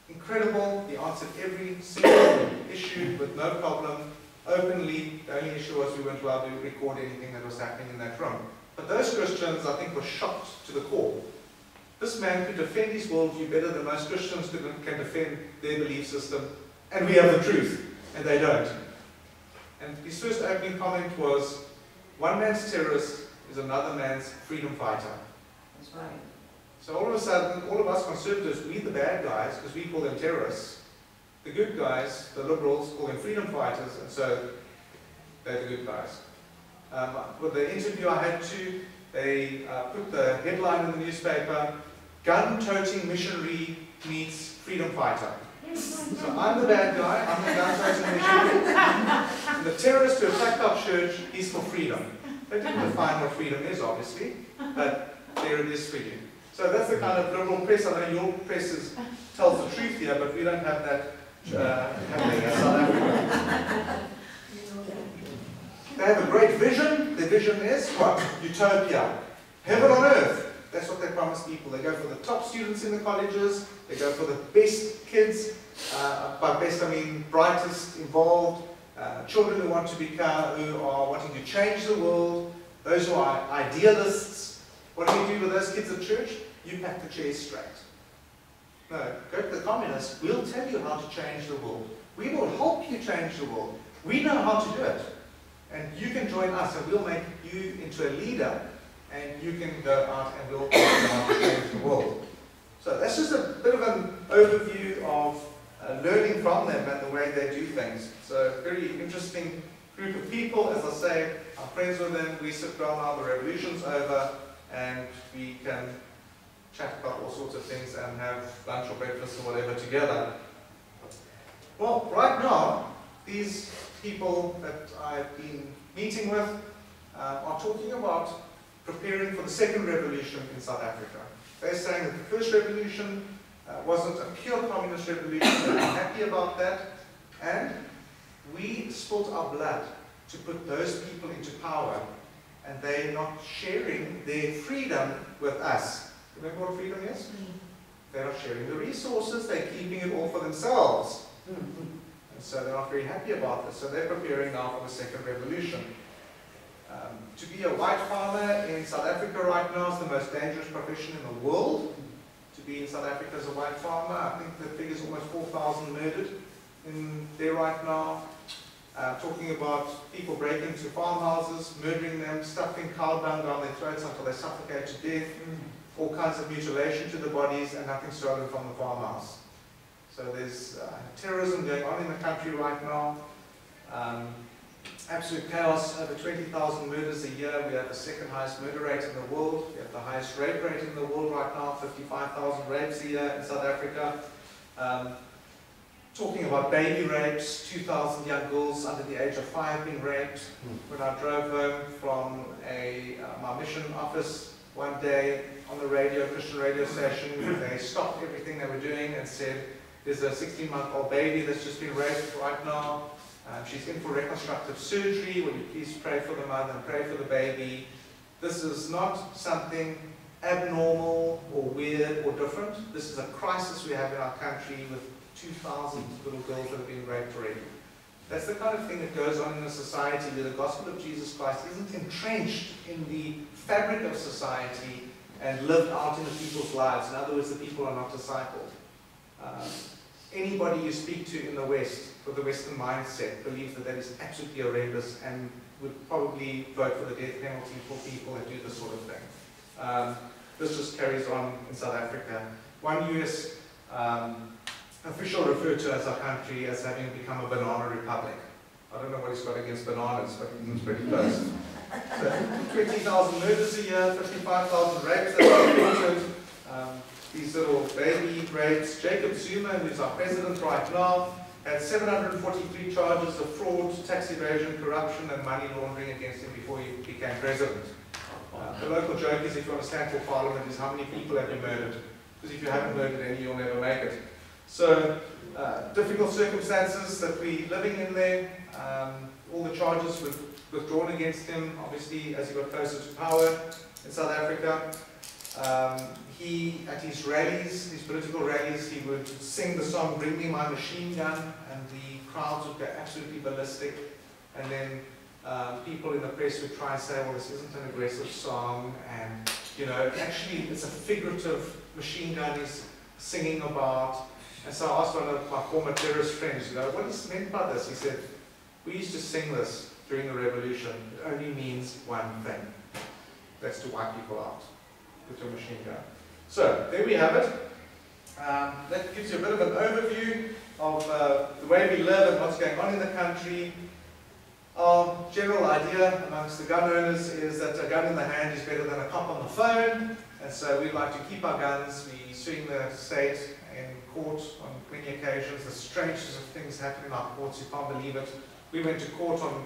Incredible. He answered every single issue with no problem, openly. The only issue was we weren't allowed to record anything that was happening in that room. But those Christians, I think, were shocked to the core. This man could defend his worldview better than most Christians can defend their belief system. And we have the truth, and they don't. And his first opening comment was, one man's terrorist is another man's freedom fighter.
That's right.
So all of a sudden, all of us conservatives, we're the bad guys because we call them terrorists. The good guys, the liberals, call them freedom fighters, and so they're the good guys. With the interview I had to, they put the headline in the newspaper, gun-toting missionary meets freedom fighter. So I'm the bad guy, I'm the gun-toting missionary. And the terrorist who attacked our church, he's for freedom. They didn't define what freedom is, obviously, but there it is for you. So that's the kind of liberal press. I know your press tells the truth here, but we don't have that happening in South Africa. They have a great vision. Their vision is what? Utopia. Heaven on earth. That's what they promise people. They go for the top students in the colleges. They go for the best kids. By best, I mean brightest, involved. Children who want to become, who are wanting to change the world. Those who are idealists. What do you do with those kids at church? You pack the chairs straight. No, go to the communists. We'll tell you how to change the world. We will help you change the world. We know how to do it. And you can join us and we'll make you into a leader. And you can go out and we'll change the world. So that's just a bit of an overview of learning from them and the way they do things. So very interesting group of people. As I say, I'm friends with them. We sit down now, the revolution's over, and we can chat about all sorts of things and have lunch or breakfast or whatever together. Well, right now, these people that I've been meeting with are talking about preparing for the second revolution in South Africa. They're saying that the first revolution wasn't a pure communist revolution. They're happy about that. And we spilled our blood to put those people into power. And they're not sharing their freedom with us. Remember what freedom is? They're not sharing the resources. They're keeping it all for themselves. And so they're not very happy about this. So they're preparing now for the second revolution. To be a white farmer in South Africa right now is the most dangerous profession in the world. To be in South Africa as a white farmer, I think the figure is almost 4,000 murdered in there right now. Talking about people breaking into farmhouses, murdering them, stuffing cow dung down their throats until they suffocate to death, all kinds of mutilation to the bodies, and nothing stolen from the farmhouse. So there's terrorism going on in the country right now. Absolute chaos, over 20,000 murders a year. We have the second highest murder rate in the world. We have the highest rape rate in the world right now, 55,000 rapes a year in South Africa. Talking about baby rapes, 2,000 young girls under the age of 5 being raped. When I drove home from my mission office one day on the radio, Christian radio station, they stopped everything they were doing and said, there's a 16-month-old baby that's just been raped right now. She's in for reconstructive surgery. Will you please pray for the mother and pray for the baby? This is not something abnormal or weird or different. This is a crisis we have in our country with 2,000 little girls that have been raped already. That's the kind of thing that goes on in a society where the gospel of Jesus Christ isn't entrenched in the fabric of society and lived out in the people's lives. In other words, the people are not discipled. Anybody you speak to in the West with the Western mindset believes that that is absolutely horrendous and would probably vote for the death penalty for people that do this sort of thing. This just carries on in South Africa. One US official referred to as our country as having become a banana republic. I don't know what he's got against bananas, but he's pretty close. So, 20,000 murders a year, 55,000 rapes that are reported. These little baby rapes. Jacob Zuma, who's our president right now, had 743 charges of fraud, tax evasion, corruption, and money laundering against him before he became president. The local joke is, if you want to stand for parliament, is how many people have you murdered? Because if you haven't murdered any, you'll never make it. So, difficult circumstances that we're living in there. All the charges were withdrawn against him, obviously, as he got closer to power in South Africa. He, at his rallies, his political rallies, he would sing the song, "Bring Me My Machine Gun," and the crowds would go absolutely ballistic. And then people in the press would try and say, well, this isn't an aggressive song, and, you know, actually it's a figurative machine gun he's singing about. And so I asked one of my former terrorist friends, you know, what is meant by this? He said, we used to sing this during the revolution. It only means one thing. That's to wipe people out with your machine gun. So, there we have it. That gives you a bit of an overview of the way we live and what's going on in the country. Our general idea amongst the gun owners is that a gun in the hand is better than a cop on the phone, and so we like to keep our guns. We're suing the state in court on many occasions. The strangest of things happen in our courts, you can't believe it. We went to court on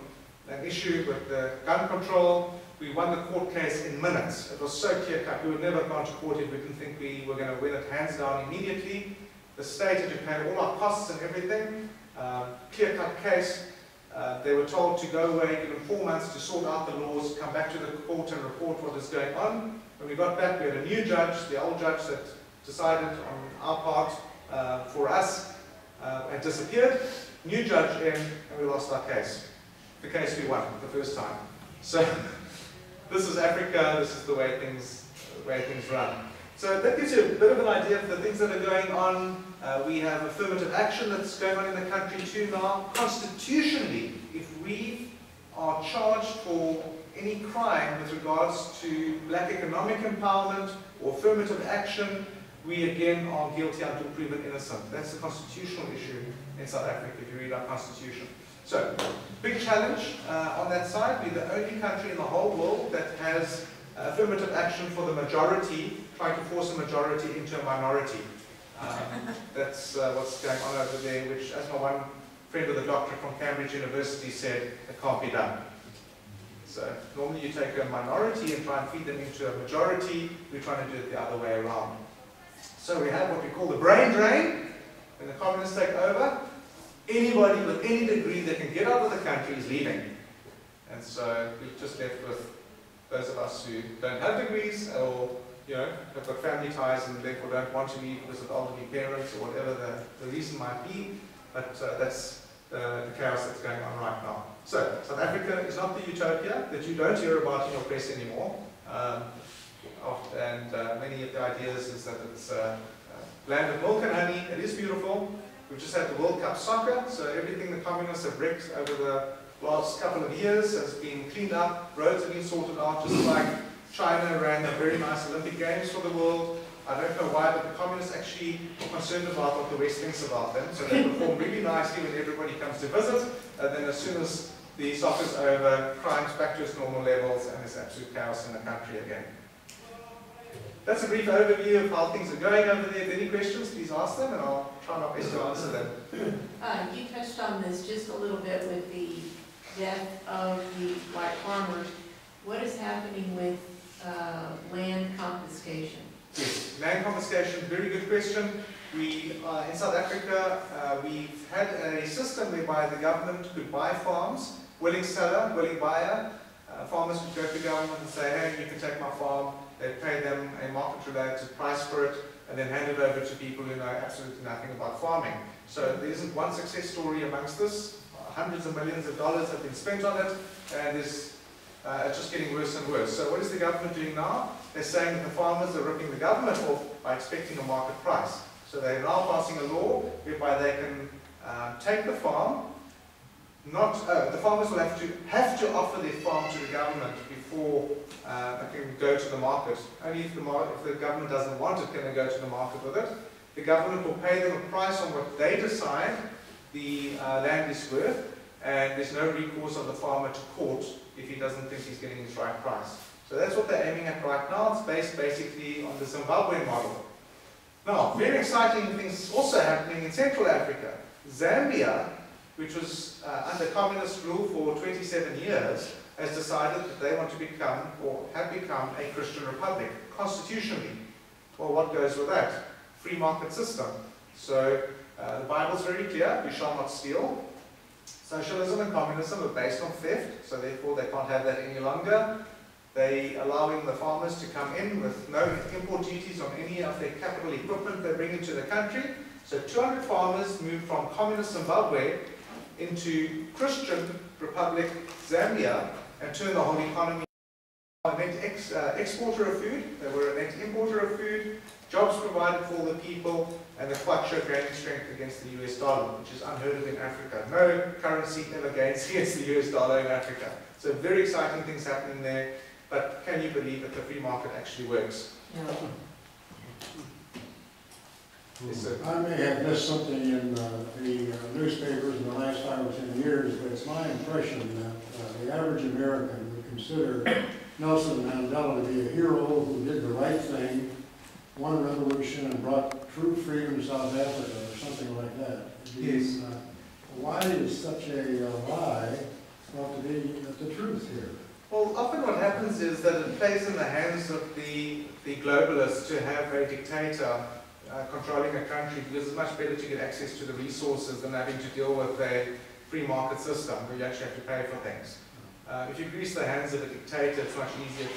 an issue with the gun control. We won the court case in minutes. It was so clear-cut. We would never have gone to court if we didn't think we were going to win it hands down immediately. The state had to pay all our costs and everything. Clear-cut case. They were told to go away, given 4 months to sort out the laws, come back to the court and report what is going on. When we got back, we had a new judge, the old judge that decided on our part for us, had disappeared. New judge in, and we lost our case. The case we won the first time. So this is Africa. This is the way things run. So that gives you a bit of an idea of the things that are going on. We have affirmative action that's going on in the country too now. Constitutionally, if we are charged for any crime with regards to black economic empowerment or affirmative action, we again are guilty until proven innocent. That's the constitutional issue in South Africa, if you read our constitution. So, big challenge on that side. We're the only country in the whole world that has affirmative action for the majority, trying to force a majority into a minority. That's what's going on over there, which, as my one friend with a doctorate from Cambridge University said, it can't be done. So normally you take a minority and try and feed them into a majority. We're trying to do it the other way around. So we have what we call the brain drain. When the communists take over, anybody with any degree that can get out of the country is leaving. And so we're just left with those of us who don't have degrees or, you know, have got family ties and therefore don't want to leave because of elderly parents or whatever the reason might be. But that's the chaos that's going on right now. So, South Africa is not the utopia that you don't hear about in your press anymore. And many of the ideas is that it's land of milk and honey. It is beautiful. We've just had the World Cup soccer, so everything the communists have wrecked over the last couple of years has been cleaned up. Roads have been sorted out, just like China ran a very nice Olympic Games for the world. I don't know why, but the communists actually are concerned about what the West thinks about them. So they perform really nicely when everybody comes to visit. And then as soon as the soccer's over, crime's back to its normal levels and there's absolute chaos in the country again. That's a brief overview of how things are going over there. If any questions, please ask them and I'll try my best to answer them.
You touched on this just a little bit with the death of the white farmers. What is happening with land confiscation?
Yes, land confiscation, very good question. We, in South Africa, we've had a system whereby the government could buy farms, willing seller, willing buyer. Farmers would go to government and say, hey, you can take my farm. they pay them a market-related price for it, and then hand it over to people who know absolutely nothing about farming. So there isn't one success story amongst this. Hundreds of millions of dollars have been spent on it, and it's just getting worse and worse. So what is the government doing now? They're saying that the farmers are ripping the government off by expecting a market price. So they're now passing a law whereby they can take the farm, the farmers will have to offer their farm to the government before it can go to the market. Only if the government doesn't want it, can they go to the market with it. The government will pay them a price on what they decide the land is worth, and there's no recourse of the farmer to court if he doesn't think he's getting his right price. So that's what they're aiming at right now. It's based basically on the Zimbabwean model. Now, very exciting things also happening in Central Africa. Zambia, which was under communist rule for 27 years, has decided that they want to become, or have become, a Christian republic, constitutionally. Well, what goes with that? Free market system. So the Bible's very clear, you shall not steal. Socialism and communism are based on theft, so therefore they can't have that any longer. They allowing the farmers to come in with no import duties on any of their capital equipment they bring into the country. So 200 farmers moved from communist Zimbabwe into Christian Republic Zambia and turned the whole economy a net exporter of food. They were a net importer of food, jobs provided for the people, and the kwacha gaining strength against the US dollar, which is unheard of in Africa. No currency ever gains against the US dollar in Africa. So very exciting things happening there, but can you believe that the free market actually works?
Yeah.
Yes, sir.
I may have missed something in the newspapers in the last 5 or 10 years, but it's my impression that the average American would consider Nelson Mandela to be a hero who did the right thing, won a revolution, and brought true freedom to South Africa, or something like that.
Yes.
Why is such a lie thought to be the truth here?
Well, often what happens is that it plays in the hands of the globalists to have a dictator controlling a country, because it's much better to get access to the resources than having to deal with a free market system where you actually have to pay for things. If you grease the hands of a dictator, it's much easier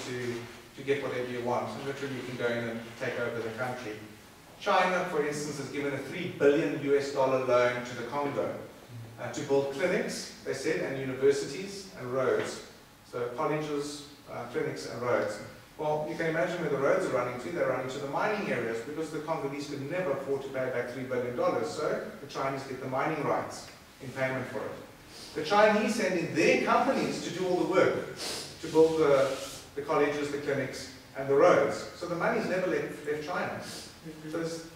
to get whatever you want. And literally you can go in and take over the country. China, for instance, has given a $3 billion loan to the Congo to build clinics, they said, and universities and roads. So colleges, clinics and roads. Well, you can imagine where the roads are running to. They're running to the mining areas because the Congolese could never afford to pay back $3 billion. So the Chinese get the mining rights in payment for it. The Chinese send in their companies to do all the work, to build the colleges, the clinics, and the roads. So the money's never left China. Because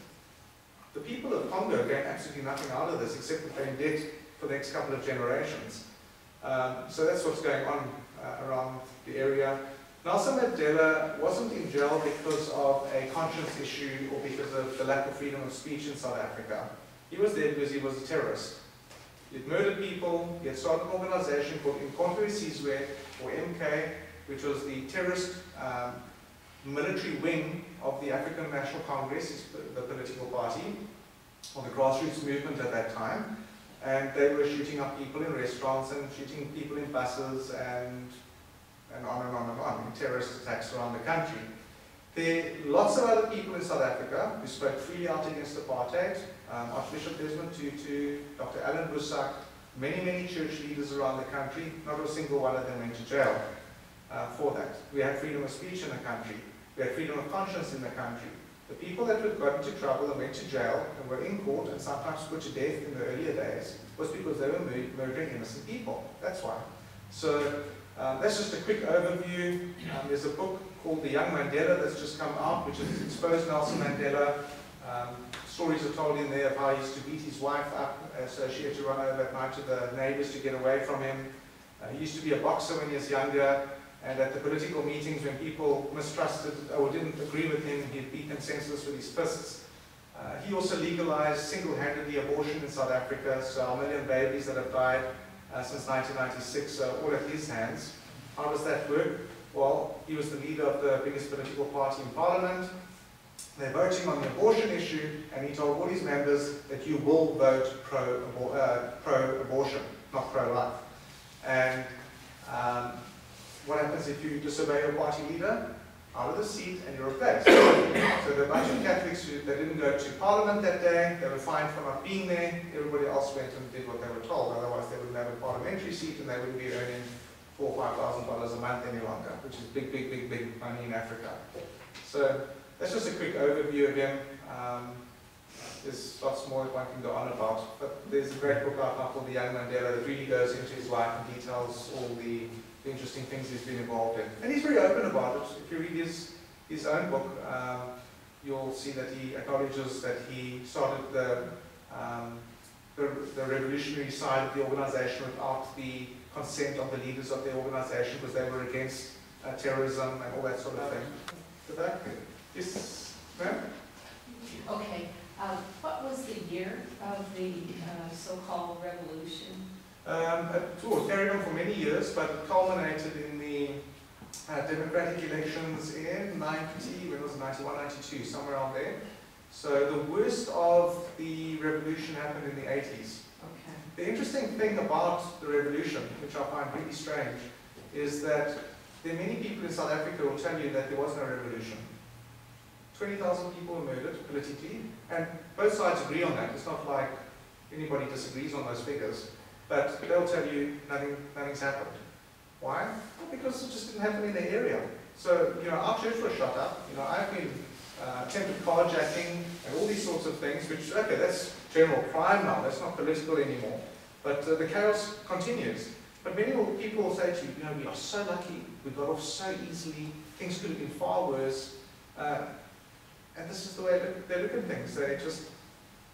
the people of Congo gain absolutely nothing out of this except for paying debt for the next couple of generations. So that's what's going on around the area. Nelson Mandela wasn't in jail because of a conscience issue or because of the lack of freedom of speech in South Africa. He was there because he was a terrorist. He had murdered people. He had started an organization called Inkonto Sizwe, or MK, which was the terrorist military wing of the African National Congress, the political party, or the grassroots movement at that time. And they were shooting up people in restaurants and shooting people in buses and on and on and on, terrorist attacks around the country. There are lots of other people in South Africa who spoke freely out against apartheid. Archbishop Desmond Tutu, Dr. Alan Boesak, many church leaders around the country. Not a single one of them went to jail for that. We had freedom of speech in the country. We had freedom of conscience in the country. The people that got into trouble and went to jail and were in court and sometimes put to death in the earlier days was because they were murdering innocent people. That's why. So that's just a quick overview. There's a book called The Young Mandela that's just come out, which has exposed Nelson Mandela. Stories are told in there of how he used to beat his wife up, so she had to run over at night to the neighbors to get away from him. He used to be a boxer when he was younger, and at the political meetings when people mistrusted or didn't agree with him, he'd beat them senseless with his fists. He also legalized single-handedly abortion in South Africa, so 1 million babies that have died since 1996 are all at his hands. How does that work? Well, he was the leader of the biggest political party in Parliament. They're voting on the abortion issue, and he told all his members that you will vote pro-abortion, not pro-life. And what happens if you disobey your party leader? out of the seat and you're replaced. So the bunch of Catholics who they didn't go to Parliament that day, they were fined for not being there. Everybody else went and did what they were told. Otherwise, they wouldn't have a parliamentary seat and they wouldn't be earning $4,000 or $5,000 a month any longer, which is big, big, big, big money in Africa. So that's just a quick overview again. There's lots more that one can go on about, but there's a great book out now called The Young Mandela that really goes into his life and details all the interesting things he's been involved in. And he's very open about it. If you read his own book, you'll see that he acknowledges that he started the revolutionary side of the organization without the consent of the leaders of the organization because they were against terrorism and all that sort of thing. So that, yes, ma'am?
Okay. What was the year of the so-called revolution?
It was carried on for many years, but it culminated in the democratic elections in when was it, 91, 92, somewhere around there. So the worst of the revolution happened in the 80s.
Okay.
The interesting thing about the revolution, which I find really strange, is that there are many people in South Africa who will tell you that there was no revolution. 20,000 people were murdered politically, and both sides agree on that. It's not like anybody disagrees on those figures, but they'll tell you nothing's happened. Why? Well, because it just didn't happen in the area. So, our church was shut up. I've been attempted carjacking and all these sorts of things, which, okay, that's general crime now. That's not political anymore. But the chaos continues. But many people will say to you, we are so lucky. We got off so easily. Things could have been far worse. And this is the way they look at things. They just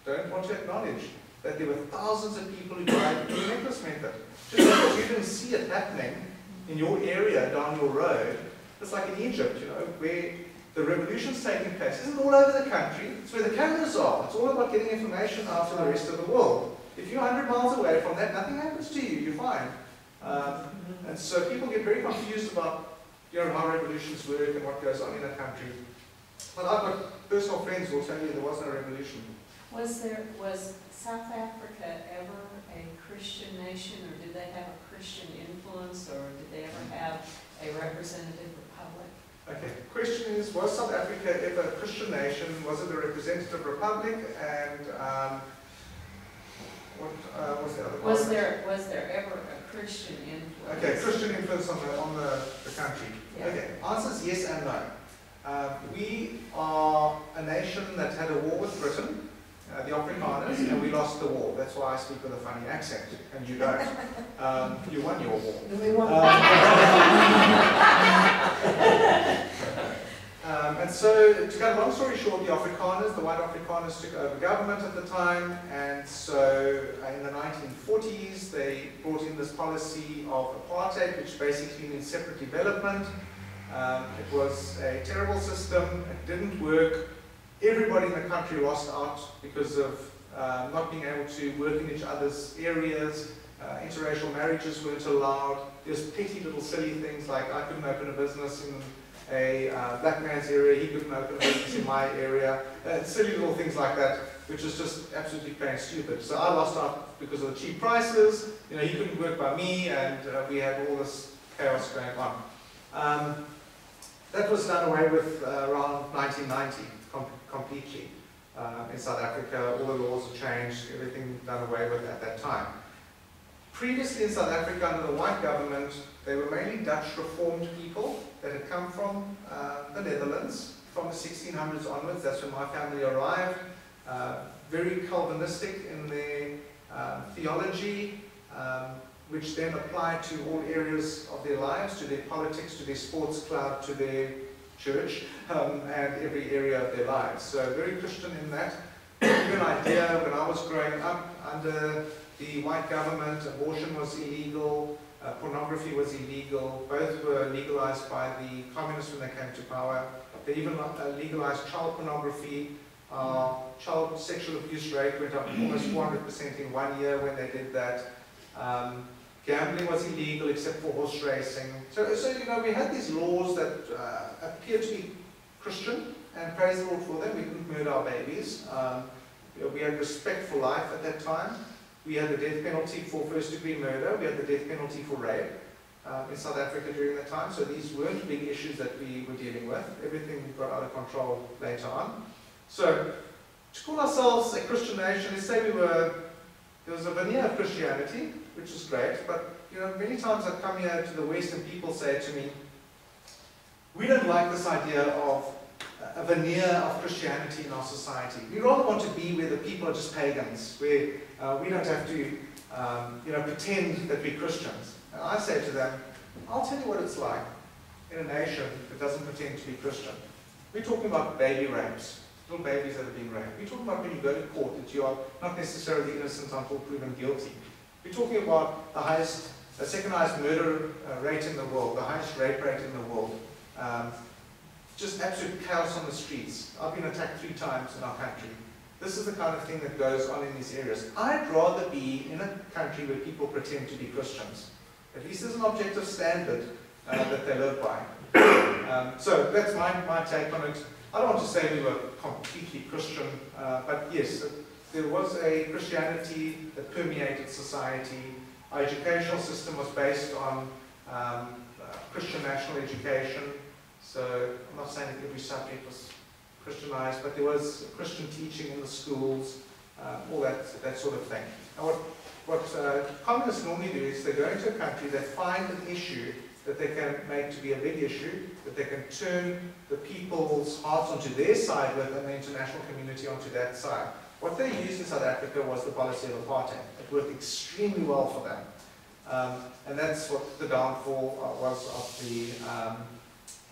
don't want to acknowledge that there were thousands of people who died through the necklace method. Just because you didn't see it happening in your area, down your road, it's like in Egypt, where the revolution's taking place. Isn't it all over the country? It's where the cameras are. It's all about getting information out to the rest of the world. If you're 100 miles away from that, nothing happens to you. You're fine. And so people get very confused about how revolutions work and what goes on in a country. But I've got personal friends who will tell you there was no revolution.
Was South Africa ever a Christian nation, or did they have a Christian influence, or did they ever have a representative republic? Okay,
question is, was South Africa ever a Christian nation? Was it a representative republic? And what was the other part?
Was there ever a Christian influence?
Okay, Christian influence on the country.
Yeah.
Okay, answer is yes and no. We are a nation that had a war with Britain, the Afrikaners, and we lost the war. That's why I speak with a funny accent, and you don't. You won your war.
We won.
And so, to cut a long story short, the Afrikaners, the white Afrikaners, took over government at the time, and so in the 1940s they brought in this policy of apartheid, which basically means separate development. It was a terrible system, it didn't work. Everybody in the country lost out because of not being able to work in each other's areas. Interracial marriages weren't allowed. There's petty little silly things like I couldn't open a business in a black man's area, he couldn't open a business in my area. Silly little things like that, which is just absolutely plain stupid. So I lost out because of the cheap prices. He couldn't work by me, and we had all this chaos going on. That was done away with around 1990, completely. In South Africa, all the laws have changed, everything done away with at that time. Previously in South Africa, under the white government, they were mainly Dutch reformed people that had come from the Netherlands from the 1600s onwards. That's when my family arrived. Very Calvinistic in their theology, which then applied to all areas of their lives, to their politics, to their sports club, to their church, and every area of their lives. So very Christian in that. To give you an idea, when I was growing up under the white government, abortion was illegal, pornography was illegal. Both were legalized by the communists when they came to power. They even legalized child pornography. Child sexual abuse rate went up almost 400% in 1 year when they did that. Gambling was illegal except for horse racing. So we had these laws that appeared to be Christian, and praise the Lord for them. We didn't murder our babies. We had respect for life at that time. We had the death penalty for first-degree murder. We had the death penalty for rape. in South Africa during that time, so these weren't big issues that we were dealing with. Everything got out of control later on. So, to call ourselves a Christian nation, let's say there was a veneer of Christianity, which is great, but many times I come here to the West and people say to me, we don't like this idea of a veneer of Christianity in our society. We rather want to be where the people are just pagans, where we don't have to pretend that we're Christians. And I say to them, I'll tell you what it's like in a nation that doesn't pretend to be Christian. We're talking about baby rapes, little babies that are being raped. We're talking about when you go to court that you are not necessarily innocent until proven guilty. We're talking about the second highest murder rate in the world, the highest rape rate in the world. Just absolute chaos on the streets. I've been attacked 3 times in our country. This is the kind of thing that goes on in these areas. I'd rather be in a country where people pretend to be Christians. At least there's an objective standard that they live by. So that's my take on it. I don't want to say we were completely Christian, but yes, there was a Christianity that permeated society. Our educational system was based on Christian national education. So I'm not saying that every subject was Christianized, but there was Christian teaching in the schools, all that sort of thing. And what communists normally do is they go into a country, they find an issue that they can make to be a big issue, that they can turn the people's hearts onto their side with and the international community onto that side. What they used in South Africa was the policy of apartheid. It worked extremely well for them. And that's what the downfall was of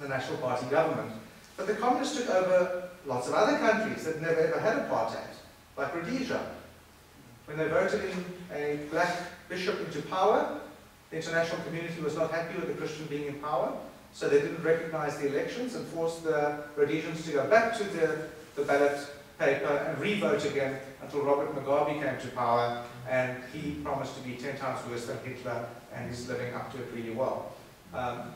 the National Party government. But the communists took over lots of other countries that never ever had apartheid, like Rhodesia. When they voted in a black bishop into power, the international community was not happy with the Christian being in power, so they didn't recognize the elections and forced the Rhodesians to go back to the ballot paper and re-vote again until Robert Mugabe came to power, and he promised to be 10 times worse than Hitler, and he's living up to it really well.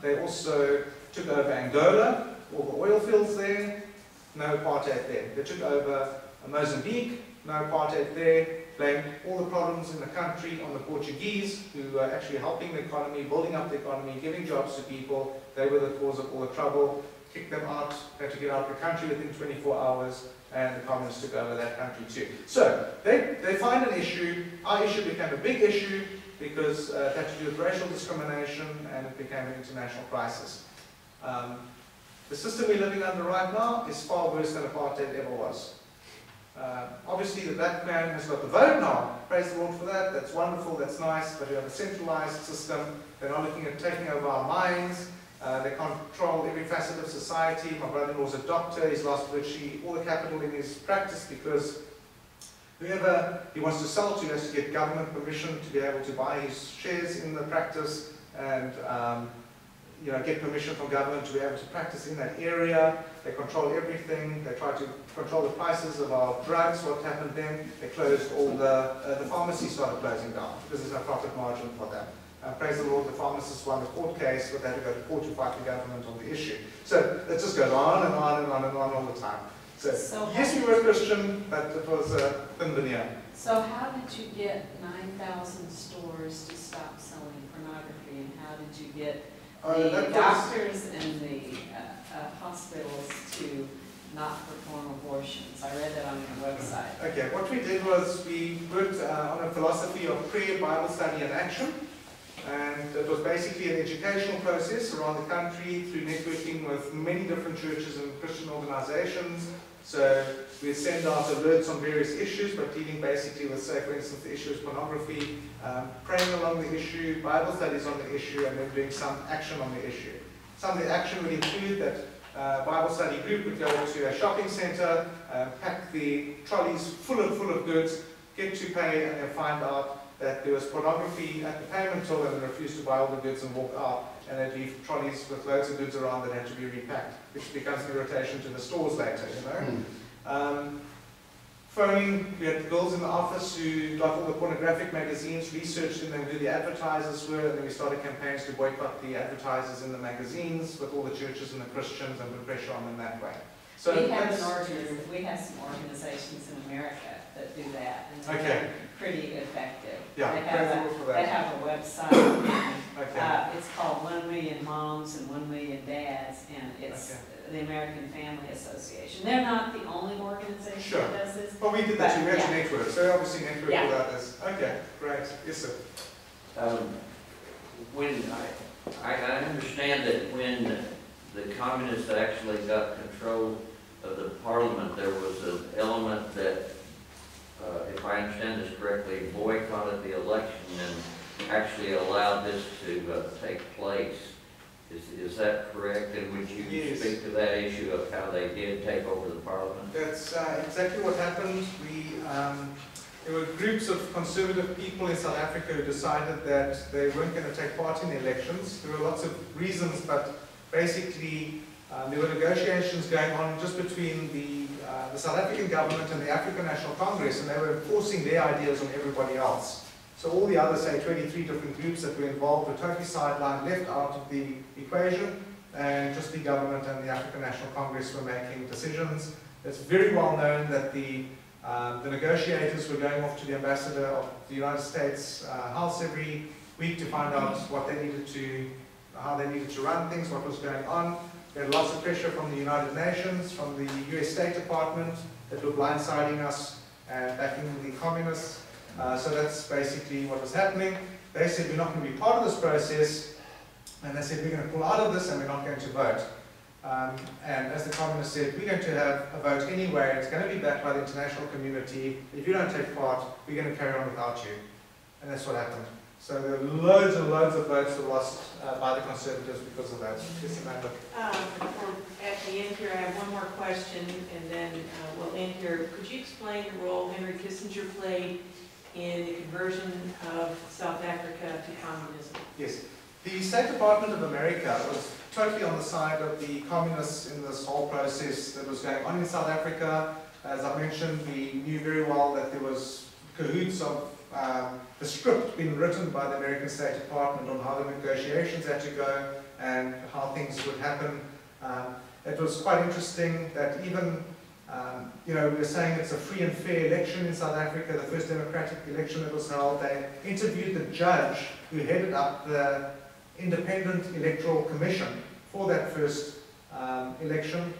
They also took over Angola, all the oil fields there, no apartheid there. They took over Mozambique, no apartheid there, blamed all the problems in the country on the Portuguese, who were actually helping the economy, building up the economy, giving jobs to people. They were the cause of all the trouble, kicked them out, had to get out of the country within 24 hours, and the communists took over that country too. So, they find an issue. Our issue became a big issue because it had to do with racial discrimination, and it became an international crisis. The system we're living under right now is far worse than apartheid ever was. Obviously, the black man has got the vote now. Praise the Lord for that. That's wonderful, that's nice, but we have a centralized system. They're not looking at taking over our minds. They control every facet of society. My brother-in-law's a doctor. He's lost virtually all the capital in his practice because whoever he wants to sell to has to get government permission to be able to buy his shares in the practice and get permission from government to be able to practice in that area. They control everything. They try to control the prices of our drugs. What happened then? They closed all the pharmacies started closing down because there's no profit margin for them. Praise the Lord, the pharmacists won the court case, but they had to go to court to fight the government on the issue. So it just goes on and on and on and on all the time. So yes, we were Christian, but it was a thin veneer.
So how did you get 9,000 stores to stop selling pornography, and how did you get the doctors and the hospitals to not perform abortions? I read that on your website.
Okay, what we did was we worked on a philosophy of prayer, Bible study, and action. And it was basically an educational process around the country through networking with many different churches and Christian organizations. So we send out alerts on various issues, but dealing basically with, say, for instance, the issue of pornography, praying along the issue, Bible studies on the issue, and then doing some action on the issue. Some of the action would include that Bible study group would go to a shopping center, pack the trolleys full of goods, get to pay, and then find out that there was pornography at the payment till, and they refused to buy all the goods and walk out, and they'd leave trolleys with loads of goods around that had to be repacked, which becomes an irritation to the stores later, Phoning, we had the girls in the office who got all the pornographic magazines, researched in them who the advertisers were, and then we started campaigns to boycott the advertisers in the magazines with all the churches and the Christians and put pressure on them that way. So
we have some organizations in America that do that, and they're pretty effective.
Yeah,
they have a website.
Okay.
it's called 1 Million Moms and 1 Million Dads, and it's the American Family Association. They're not the only organization
Sure.
that does this.
Well, we did that too, we had
But,
to
yeah.
network, so obviously network
Yeah.
with others. Okay, great, yes sir.
When I understand that when the communists actually got control of the parliament, there was an element that, if I understand this correctly, boycotted the election and actually allowed this to take place. Is that correct? And would you
Yes.
speak to that issue of how they did take over the parliament?
That's exactly what happened. There were groups of conservative people in South Africa who decided that they weren't going to take part in the elections. There were lots of reasons, but basically there were negotiations going on just between the South African government and the African National Congress, and they were enforcing their ideas on everybody else. So all the other, say, 23 different groups that were involved were totally sidelined, left out of the equation, and just the government and the African National Congress were making decisions. It's very well known that the negotiators were going off to the ambassador of the United States House every week to find out what they needed to, how they needed to run things, what was going on. They had lots of pressure from the United Nations, from the US State Department, that were blindsiding us and backing the communists. So that's basically what was happening. They said, we're not going to be part of this process, and they said, we're going to pull out of this and we're not going to vote. And as the communists said, we're going to have a vote anyway, it's going to be backed by the international community. If you don't take part, we're going to carry on without you. And that's what happened. So there were loads and loads of votes were lost by the Conservatives because of that. Yes, Amanda.
At the end here, I have one more question, and then we'll end here. Could you explain the role Henry Kissinger played in the conversion of South Africa to communism?
Yes. The State Department of America was totally on the side of the communists in this whole process that was going on in South Africa. As I mentioned, we knew very well that there was cahoots of the script being written by the American State Department on how the negotiations had to go and how things would happen. It was quite interesting that even, we were saying it's a free and fair election in South Africa, the first democratic election that was held. They interviewed the judge who headed up the Independent Electoral Commission for that first election.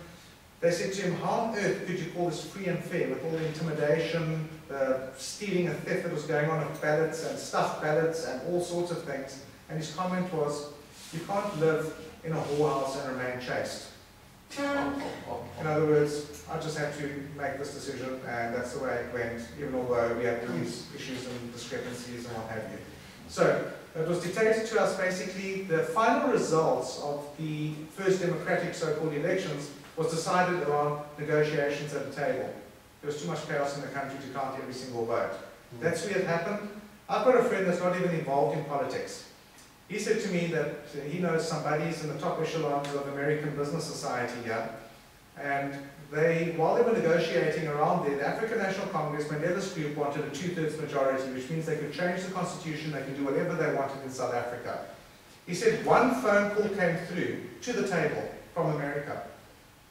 They said to him, how on earth could you call this free and fair with all the intimidation, the stealing and theft that was going on of ballots and stuffed ballots and all sorts of things? And his comment was, you can't live in a whorehouse and remain chaste. In other words, I just had to make this decision, and that's the way it went, even although we had these issues and discrepancies and what have you. So it was dictated to us basically. The final results of the first democratic so-called elections was decided around negotiations at the table. There was too much chaos in the country to count every single vote. That's where it happened. I've got a friend that's not even involved in politics. He said to me that he knows some buddies in the top echelons of American business society here, and while they were negotiating around there, the African National Congress, Mandela's group, wanted a 2/3 majority, which means they could change the constitution, they could do whatever they wanted in South Africa. He said one phone call came through to the table from America,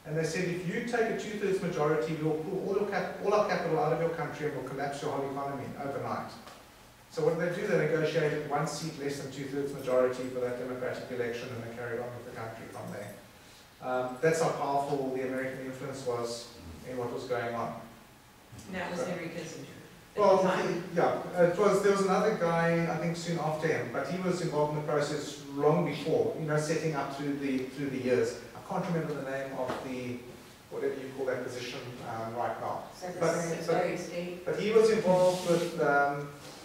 and they said, if you take a 2/3 majority, we'll pull all our capital out of your country and we'll collapse your whole economy overnight. So what did they do? They negotiated one seat less than 2/3 majority for that democratic election, and they carried on with the country from there. That's how powerful the American influence was in what was going on.
And that was Henry Kissinger at
Well,
the time.
there was another guy, I think soon after him, but he was involved in the process long before, setting up through the years. I can't remember the name of the, whatever you call that position right now.
Secretary of State.
But he was involved with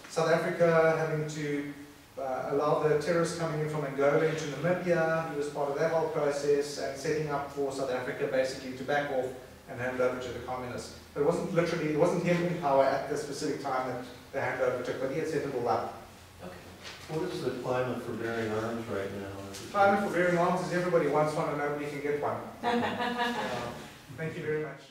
South Africa having to allow the terrorists coming in from Angola into Namibia. He was part of that whole process and setting up for South Africa basically to back off and hand over to the communists. But it wasn't him in power at the specific time that the handover took, but he had set it all up.
What is the climate for bearing arms right now?
Climate for bearing arms is everybody wants one and nobody can get one. Thank you very much.